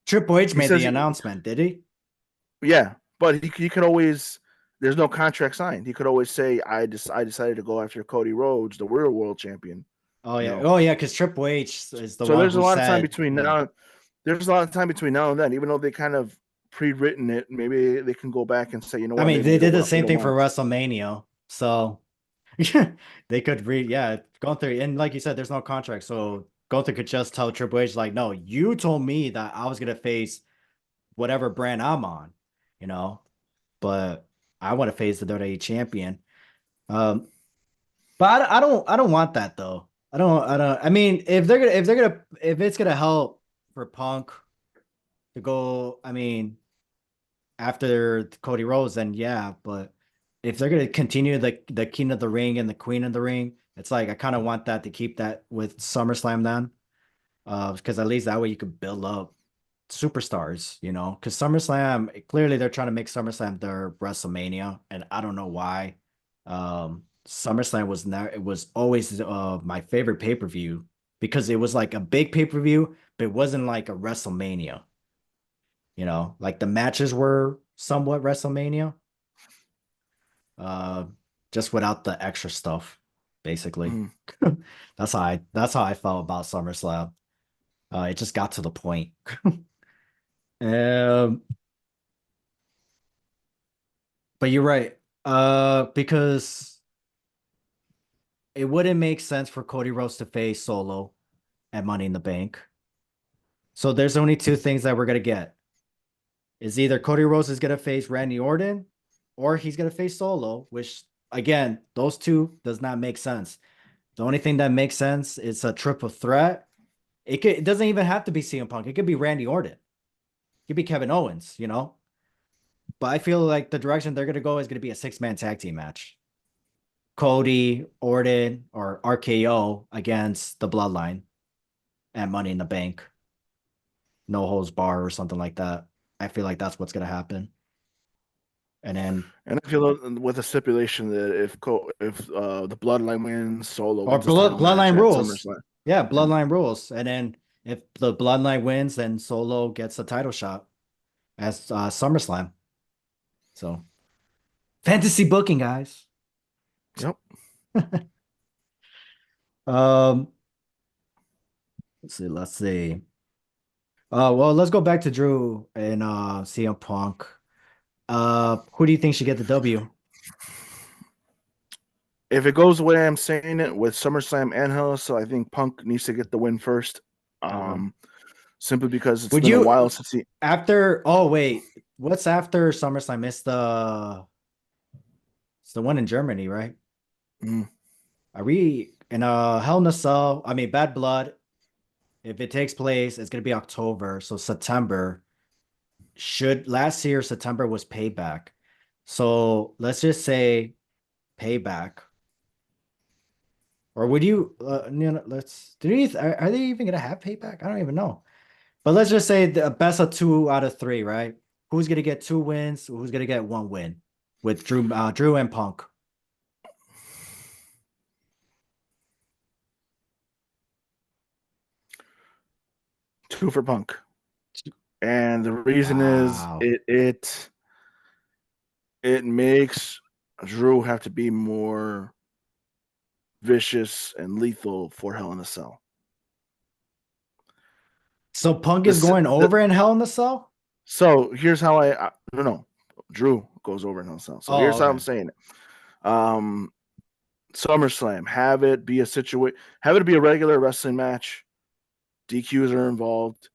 Triple H He made says, the announcement, did he? yeah, but he could always. There's no contract signed. He could always say, I decided to go after Cody Rhodes, the real world champion." Oh You yeah. know, Oh yeah, because Triple H is the so one there's a who lot of time said, between yeah. now. There's a lot of time between now and then, even though they kind of pre-written it. Maybe they can go back and say, you know I what, mean, maybe they did the we same don't thing for want. WrestleMania. So they could read, yeah, Gunther, and like you said, there's no contract. So Gunther could just tell Triple H, like, no, you told me that I was gonna face whatever brand I'm on, you know, but I want to face the WWE champion. Um, but I don't want that though. I mean, if it's gonna help for Punk to go, I mean, after Cody Rhodes, then yeah. But if they're gonna continue the King of the Ring and the Queen of the Ring, it's like I kind of want that to keep that with SummerSlam then, because at least that way you could build up superstars, because SummerSlam clearly they're trying to make SummerSlam their WrestleMania, and I don't know why. SummerSlam was now it was always my favorite pay-per-view because it was like a big pay-per-view, but it wasn't like a WrestleMania. Like the matches were somewhat WrestleMania, uh, just without the extra stuff, basically. Mm. That's how I felt about SummerSlam. It just got to the point. Um, but you're right. Because it wouldn't make sense for Cody Rhodes to face Solo at Money in the Bank. So there's only two things that we're gonna get. Is either Cody Rhodes is gonna face Randy Orton, or he's gonna face Solo, which again, those two does not make sense. The only thing that makes sense is a triple threat. It doesn't even have to be CM Punk. It could be Randy Orton. It could be Kevin Owens. But I feel like the direction they're gonna go is gonna be a six-man tag team match. Cody, Orton, or RKO against the Bloodline at Money in the Bank. No holds bar or something like that. I feel like that's what's gonna happen. And then And I feel with a stipulation that if the Bloodline wins, Solo or wins this title match bloodline at rules. SummerSlam. Yeah, Yeah. bloodline rules. And then if the bloodline wins, then Solo gets a title shot as SummerSlam. So fantasy booking, guys. Yep. Um, let's see, let's see. Well, let's go back to Drew and CM Punk. Who do you think should get the W? If it goes the way I'm saying it with SummerSlam and Hell, so I think Punk needs to get the win first. Okay. Simply because it's Would been a while you since he. after? Oh wait, what's after SummerSlam? It's the one in Germany, right? Mm, Are we in a Hell in a Cell? I mean, Bad Blood. If it takes place, it's gonna be October, so September. Should last year September was Payback, so let's just say Payback. Or would you? Let's. Are they even gonna have Payback? I don't even know. But let's just say the best of 2 out of 3, right? Who's gonna get 2 wins? Who's gonna get 1 win with Drew and Punk? 2 for Punk, and the reason is Wow. it makes Drew have to be more vicious and lethal for Hell in a Cell. So Punk is This going the, over in Hell in the Cell? so here's how I no Drew goes over in Hell in a Cell. So Oh, here's how I'm okay. saying it. SummerSlam, have it be have it be a regular wrestling match. DQs are involved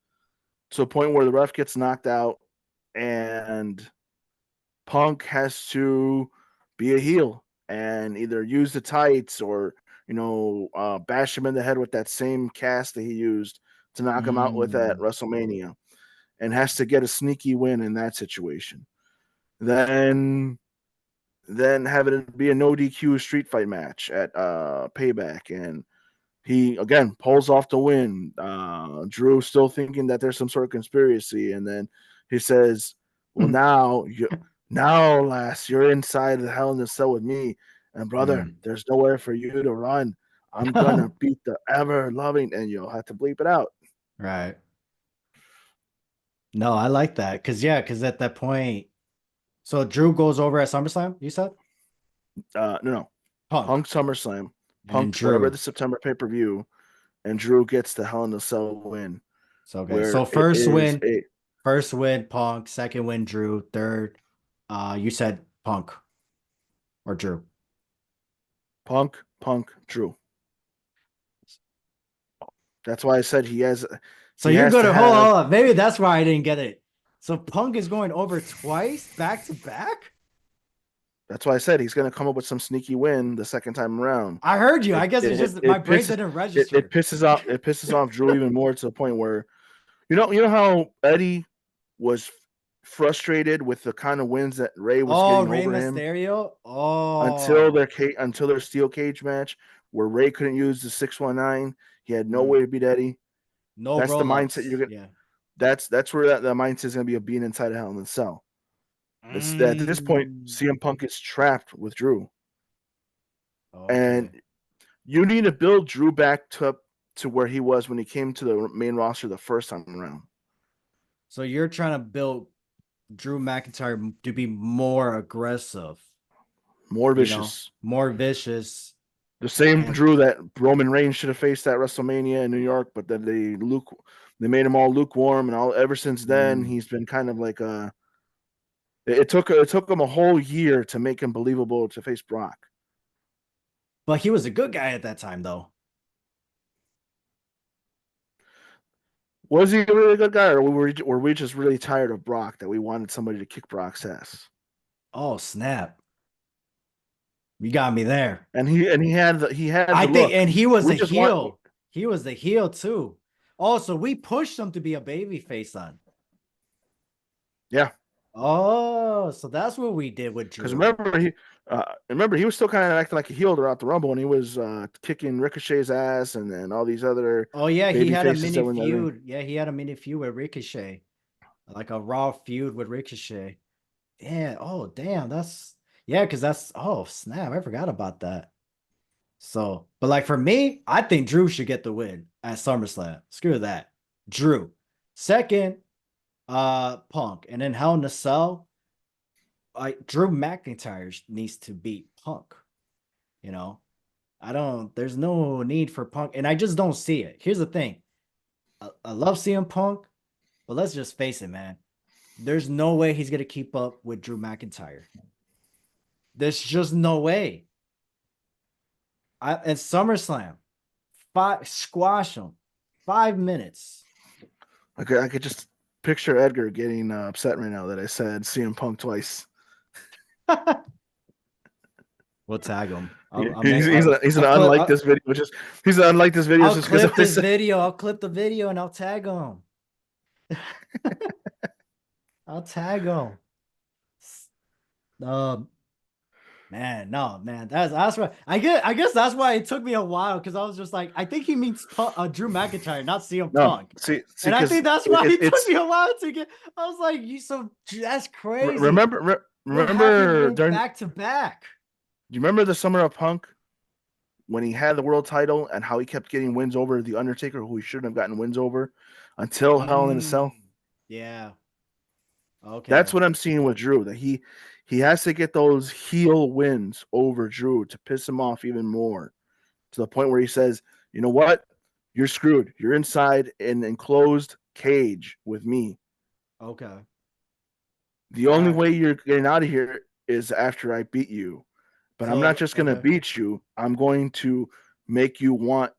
to a point where the ref gets knocked out and Punk has to be a heel and either use the tights or bash him in the head with that same cast that he used to knock him out with at Mm. WrestleMania, and has to get a sneaky win in that situation. Then have it be a no DQ street fight match at Payback, and he again pulls off the win. Drew still thinking that there's some sort of conspiracy, and then he says, "Well, now, lass, you're inside the Hell in the Cell with me, and brother, Mm. there's nowhere for you to run. I'm gonna beat the ever loving," and you'll have to bleep it out. Right. No, I like that. Because at that point, so Drew goes over at SummerSlam, you said? No, Punk. Punk SummerSlam, And then Punk whatever Drew. the September pay per view, and Drew gets the Hell in the Cell win, So okay. where So it is a first win, Punk, second win, Drew, third, you said Punk or Drew. Punk Drew. That's why I said So he you're has going to to hold have. on. Maybe that's why I didn't get it. So Punk is going over twice, back to back. That's why I said he's going to come up with some sneaky win the second time around. I heard you. It I guess it's it just my it brain pisses didn't it register. pisses off Drew even more to the point where you know how Eddie was frustrated with the kind of wins that Ray was Oh, getting Rey over him Mysterio. until Oh, their steel cage match where Ray couldn't use the 619. He had no mm. way to beat Eddie. No That's the roll mindset you're ups. gonna. Yeah. That's where that mindset is gonna be of being inside of Hell in the Cell. It's at this point Mm. CM Punk is trapped with Drew, and Okay. you need to build Drew back to where he was when he came to the main roster the first time around. So you're trying to build Drew McIntyre to be more aggressive, More vicious. more vicious. The same And Drew that Roman Reigns should have faced at WrestleMania in New York, but then they made him all lukewarm, and all ever since then mm, he's been kind of like a. It took him a whole year to make him believable to face Brock. but he was a good guy at that time, though. Was he a really good guy, or were we just really tired of Brock that we wanted somebody to kick Brock's ass? Oh, snap. You got me there. And he had the I think, look. and he was We a just want heel. He was the heel too. Also, we pushed him to be a baby face on. yeah. Oh, so that's what we did with Because Drew. remember he was still kind of acting like a heel throughout the Rumble, and he was kicking Ricochet's ass and all these other Oh yeah, he baby had a faces mini that were in that ring. feud. Yeah, he had a mini feud with Ricochet, like a raw feud with Ricochet. Yeah. Oh, damn. That's yeah, because that's oh snap. I forgot about that. So, but like for me, I think Drew should get the win at SummerSlam. Screw that. Drew. Second, Punk. And then Hell in a Cell, like Drew McIntyre needs to beat Punk. You know, there's no need for Punk, and I just don't see it. Here's the thing. I love CM Punk, but let's just face it, man. There's no way he's gonna keep up with Drew McIntyre. There's just no way. At SummerSlam, squash him, 5 minutes. I could just picture Edgar getting upset right now that I said CM Punk twice. We'll tag him. I'll He's make. he's, a, he's I'll gonna clip. unlike this video, he's gonna unlike this video I'll just because clip of this this. video. I'll clip the video and I'll tag him. I'll tag him. Um, Man, no, man, that's why I guess that's why it took me a while because I was just like, I think he means Drew McIntyre, not CM No, Punk, see, and I because think that's why it took it's me a while to get. I was like, you so that's crazy. We're having remember wins during. back to back. Do you remember the Summer of Punk when he had the world title and how he kept getting wins over the Undertaker, who he shouldn't have gotten wins over until Hell in a Cell? Yeah. That's Okay. what I'm seeing with Drew. That he has to get those heel wins over Drew to piss him off even more, to the point where he says, "You know what? You're screwed. You're inside an enclosed cage with me. Okay. The All only right. way you're getting out of here is after I beat you. But I'm not So just going to okay. beat you. I'm going to make you want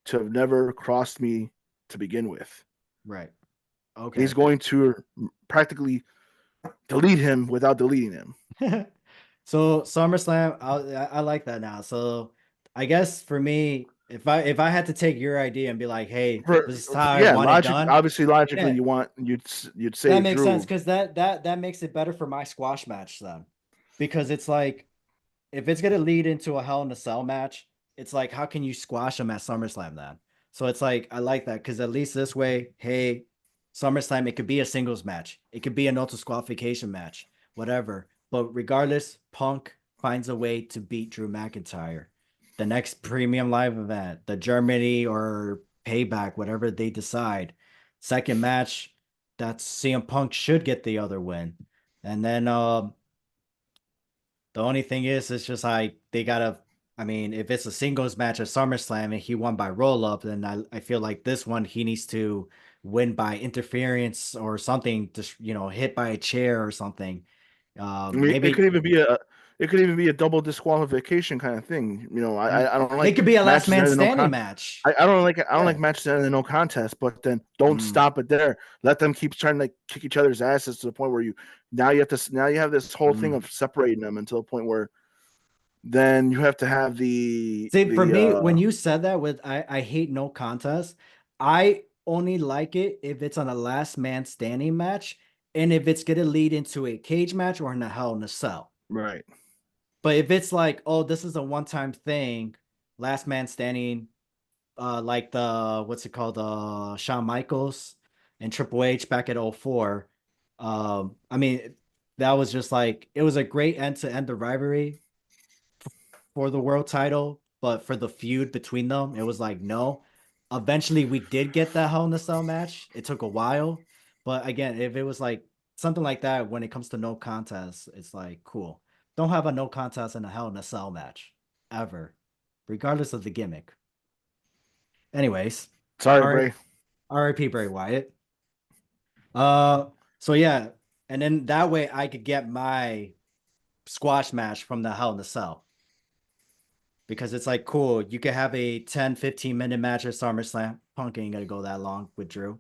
to have never crossed me to begin with." Right. And he's Okay. going to practically delete him without deleting him. So SummerSlam, I like that now. So I guess for me, if I had to take your idea and be like, hey, this is how I Yeah, want it done. logically, Yeah, you'd that say makes sense Drew. because that makes it better for my squash match then. Because it's like if it's gonna lead into a Hell in a Cell match, it's like how can you squash them at SummerSlam then? So it's like I like that because at least this way, hey, SummerSlam, it could be a singles match, it could be a no disqualification match, whatever. But regardless, Punk finds a way to beat Drew McIntyre. The next premium live event, the Germany or Payback, whatever they decide. Second match, that's CM Punk should get the other win. And then the only thing is, it's just like they gotta. I mean, if it's a singles match at SummerSlam and he won by roll up, then I feel like this one he needs to win by interference or something, just hit by a chair or something. I mean, Maybe it could even be a double disqualification kind of thing. I don't it like could be a last matches man that are no standing con. match. I don't Yeah. like matches that are no contest. But then don't Mm, stop it there. Let them keep trying to like kick each other's asses to the point where now you have this whole thing mm. of separating them until the point where then you have to have See, for the me, when you said that with I hate no contest, I only like it if it's on a last man standing match and if it's gonna lead into a cage match or in a Hell in a Cell. right. But if it's like, oh, this is a one-time thing, last man standing, like the what's it called, Shawn Michaels and Triple H back at '04. I mean, that was just like it was a great end to end the rivalry for the world title, but for the feud between them, it was like no. Eventually, we did get that Hell in a Cell match. It took a while, but again, if it was like something like that, when it comes to no contest, it's like cool. Don't have a no contest in a Hell in a Cell match ever, regardless of the gimmick. Anyways, Sorry, all right, Bray. R.I.P. Bray Wyatt. Uh, so yeah, and then that way I could get my squash match from the Hell in a Cell. Because it's like cool. You could have a 10-15 minute match at SummerSlam. Punk ain't gonna go that long with Drew.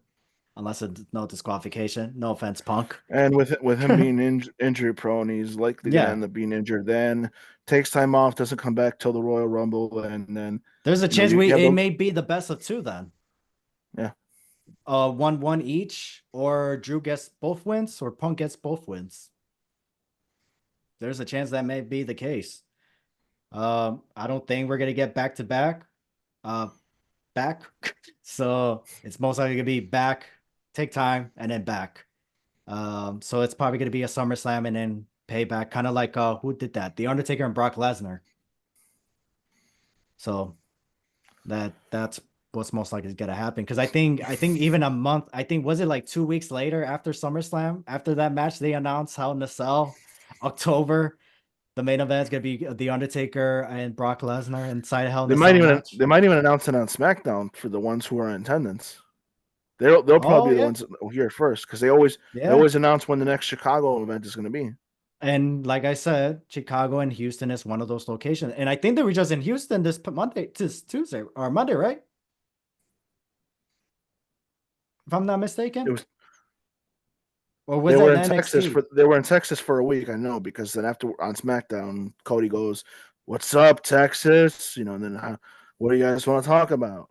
Unless it's no disqualification. No offense, Punk. And with him being injury prone, he's likely going to Yeah. end up being injured. Then takes time off, doesn't come back till the Royal Rumble, and then There's a chance you have it the may be the best of two then. yeah. 1-1 each, or Drew gets both wins, or Punk gets both wins. There's a chance that may be the case. I don't think we're gonna get back to back. Uh back. So it's most likely gonna be back, take time, and then back. So it's probably gonna be a SummerSlam and then payback, kind of like who did that? The Undertaker and Brock Lesnar. So that's what's most likely gonna happen. Because I think even a month, I think was it like 2 weeks later after SummerSlam, after that match, they announced Hell in a Cell, October. The main event is gonna be The Undertaker and Brock Lesnar inside a Hell in a Cell match. They might even announce it on SmackDown for the ones who are in attendance. They'll Oh probably be the yeah, ones that will hear it first because they yeah. always announce when the next Chicago event is going to be. And like I said, Chicago and Houston is one of those locations. And I think they were just in Houston this Tuesday or Monday, right? If I'm not It mistaken. was Or was that NXT? They were in Texas for a week. I know because then after on SmackDown, Cody goes, "What's up, Texas?" And then what do you guys want to talk about?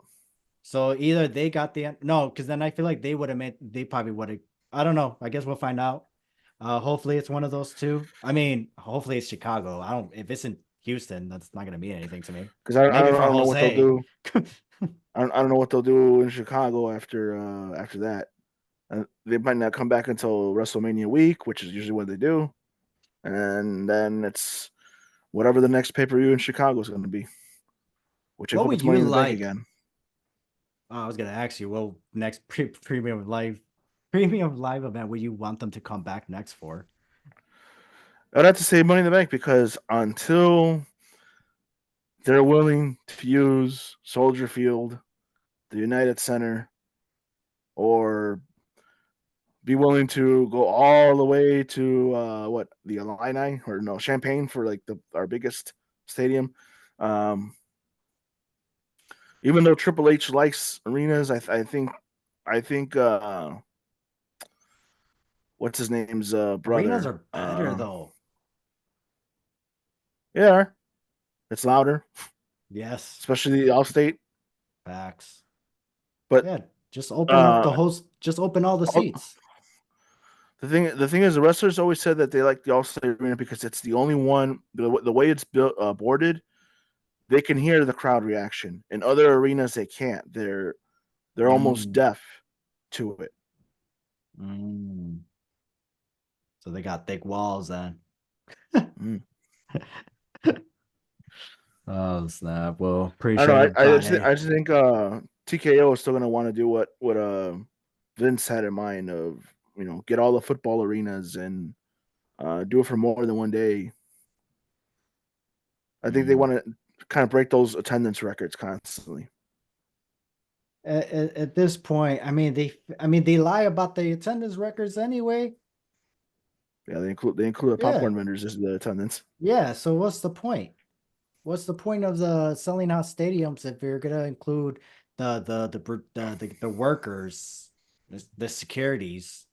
So either they got the no, because then I feel like they would have made they probably would have. I don't know. I guess we'll find out. Hopefully it's one of those two. I mean, hopefully it's Chicago. I don't if it's in Houston, that's not gonna mean anything to me. Because Maybe I for don't know what they'll Jose. do. I don't know what they'll do in Chicago after that. They might not come back until WrestleMania week, which is usually what they do, and then it's whatever the next pay per view in Chicago is going to be, which I What hope would it's you Money in the Bank like? again. I was gonna ask you, well, next premium live event would you want them to come back next for? I'd have to say Money in the Bank because until they're willing to use Soldier Field, the United Center, or be willing to go all the way to what the Illini or no Champaign for like our biggest stadium. Um, even though Triple H likes arenas, I think what's his name's Arenas brother. are better though. Yeah, it's louder, Yes, especially the Allstate. facts. But Yeah, just open up the uh, host, just open all the all, seats. the thing is, the wrestlers always said that they like the Allstate Arena because it's the only one. The way it's built boarded, they can hear the crowd reaction. In other arenas, they can't. They're almost Mm, deaf to it. mm. So they got thick walls then. Mm. Oh snap! Well, pretty I sure don't know. everybody. I just think TKO is still gonna want to do what Vince had in mind of get all the football arenas and do it for more than one day. I think they Mm. want to kind of break those attendance records constantly. At this point, I mean, they lie about the attendance records anyway. Yeah, they include the Yeah, popcorn vendors as the attendance. yeah. So what's the point? What's the point of the selling out stadiums if you're gonna include the workers, the securities,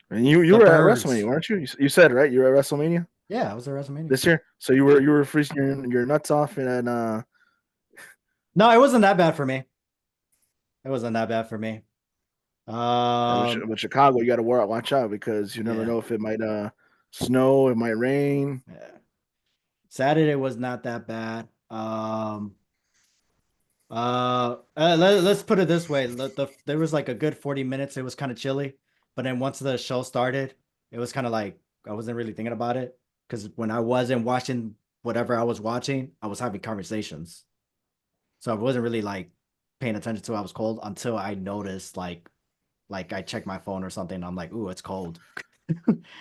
And you the were at WrestleMania, birds? weren't you? You said right. You were at WrestleMania Yeah, I was at WrestleMania. this year, so you were freezing your nuts off and No, it wasn't that bad for me. It wasn't that bad for me. Um, with Chicago, you got to watch out because you never yeah, know if it might snow, it might rain. yeah. Saturday was not that bad. Let's put it this way. There was like a good 40 minutes. It was kind of chilly, but then once the show started, it was kind of like I wasn't really thinking about it because when I wasn't watching whatever I was watching, I was having conversations. So I wasn't really like paying attention to I was cold until I noticed like I checked my phone or something. I'm like, ooh, it's cold.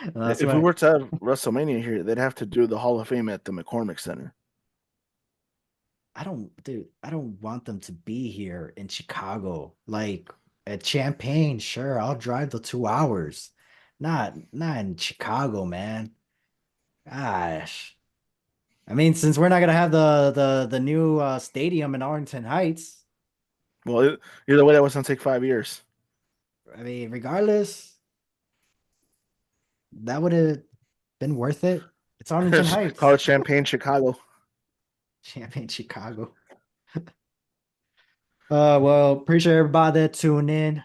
And that's If we why were to have WrestleMania here, they'd have to do the Hall of Fame at the McCormick Center. I don't want them to be here in Chicago. Like at Champaign, sure, I'll drive the 2 hours. Not in Chicago, man. Gosh. I mean, since we're not gonna have the new stadium in Arlington Heights, Well, either way, that was going to take 5 years. I mean, regardless, that would have been worth it. It's Arlington Call Heights. it Champagne, Chicago. Champaign, Chicago. Well, appreciate everybody that tuned in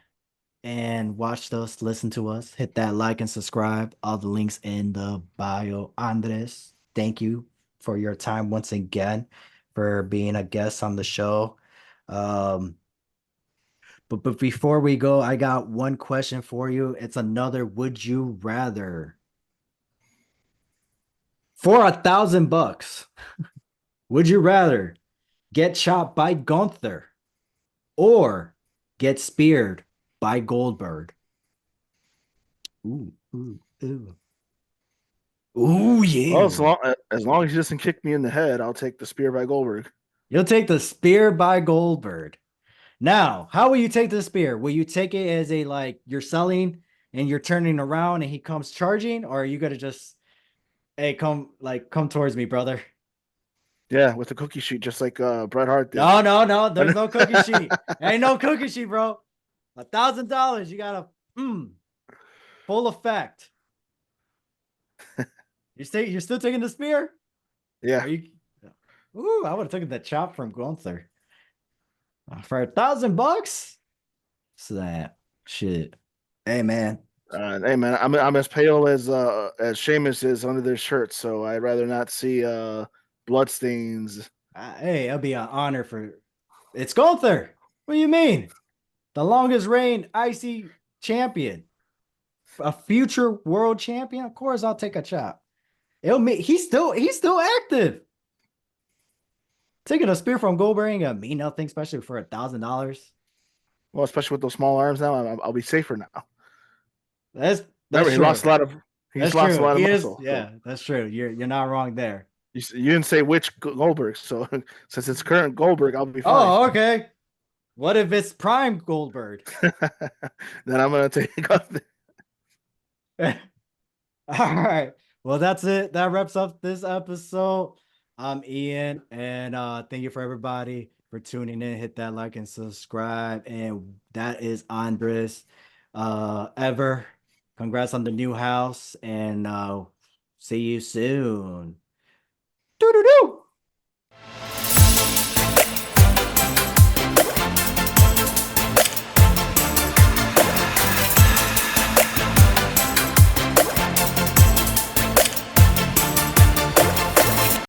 and watched us, listen to us. Hit that like and subscribe. All the links in the bio. Andres, thank you for your time once again for being a guest on the show. Um, But before we go, I got one question for you. It's another would you rather. For $1,000, would you rather get chopped by Gunther or get speared by Goldberg? Ooh, ooh, ooh. Ooh, Well, yeah. as long as he doesn't kick me in the head, I'll take the spear by Goldberg. You'll take the spear by Goldberg. Now, how will you take the spear? Will you take it as a like you're selling and you're turning around and he comes charging, or are you gonna just hey come towards me, brother? Yeah, with the cookie sheet, just like Bret Hart did. No, no, no. There's no cookie sheet. Ain't no cookie sheet, bro. $1,000. You got a full effect. You're still taking the spear? Yeah, Are you? Ooh, I would have taken that chop from Gunther for $1,000. So that shit. Hey man. hey man, I'm as pale as Sheamus is under their shirt, so I'd rather not see blood stains. Hey, it'll be an honor for it's Gunther. What do you mean? The longest reign IC champion, a future world champion. Of course, I'll take a chop. It'll mean he's still active. Taking a spear from Goldberg ain't gonna mean nothing, especially for $1,000. Well, especially with those small arms now, I'll be safer now. That's Remember, that's true. he's That's lost a true. lot of He is, muscle. So yeah, that's true. You're not wrong there. you didn't say which Goldberg, so since it's current Goldberg, I'll be fine. Oh, okay. What if it's Prime Goldberg? Then I'm gonna take off. All right. Well, that's it. That wraps up this episode. I'm Ian, and thank you for everybody for tuning in. Hit that like and subscribe. And that is Andres. Ever. Congrats on the new house, and see you soon.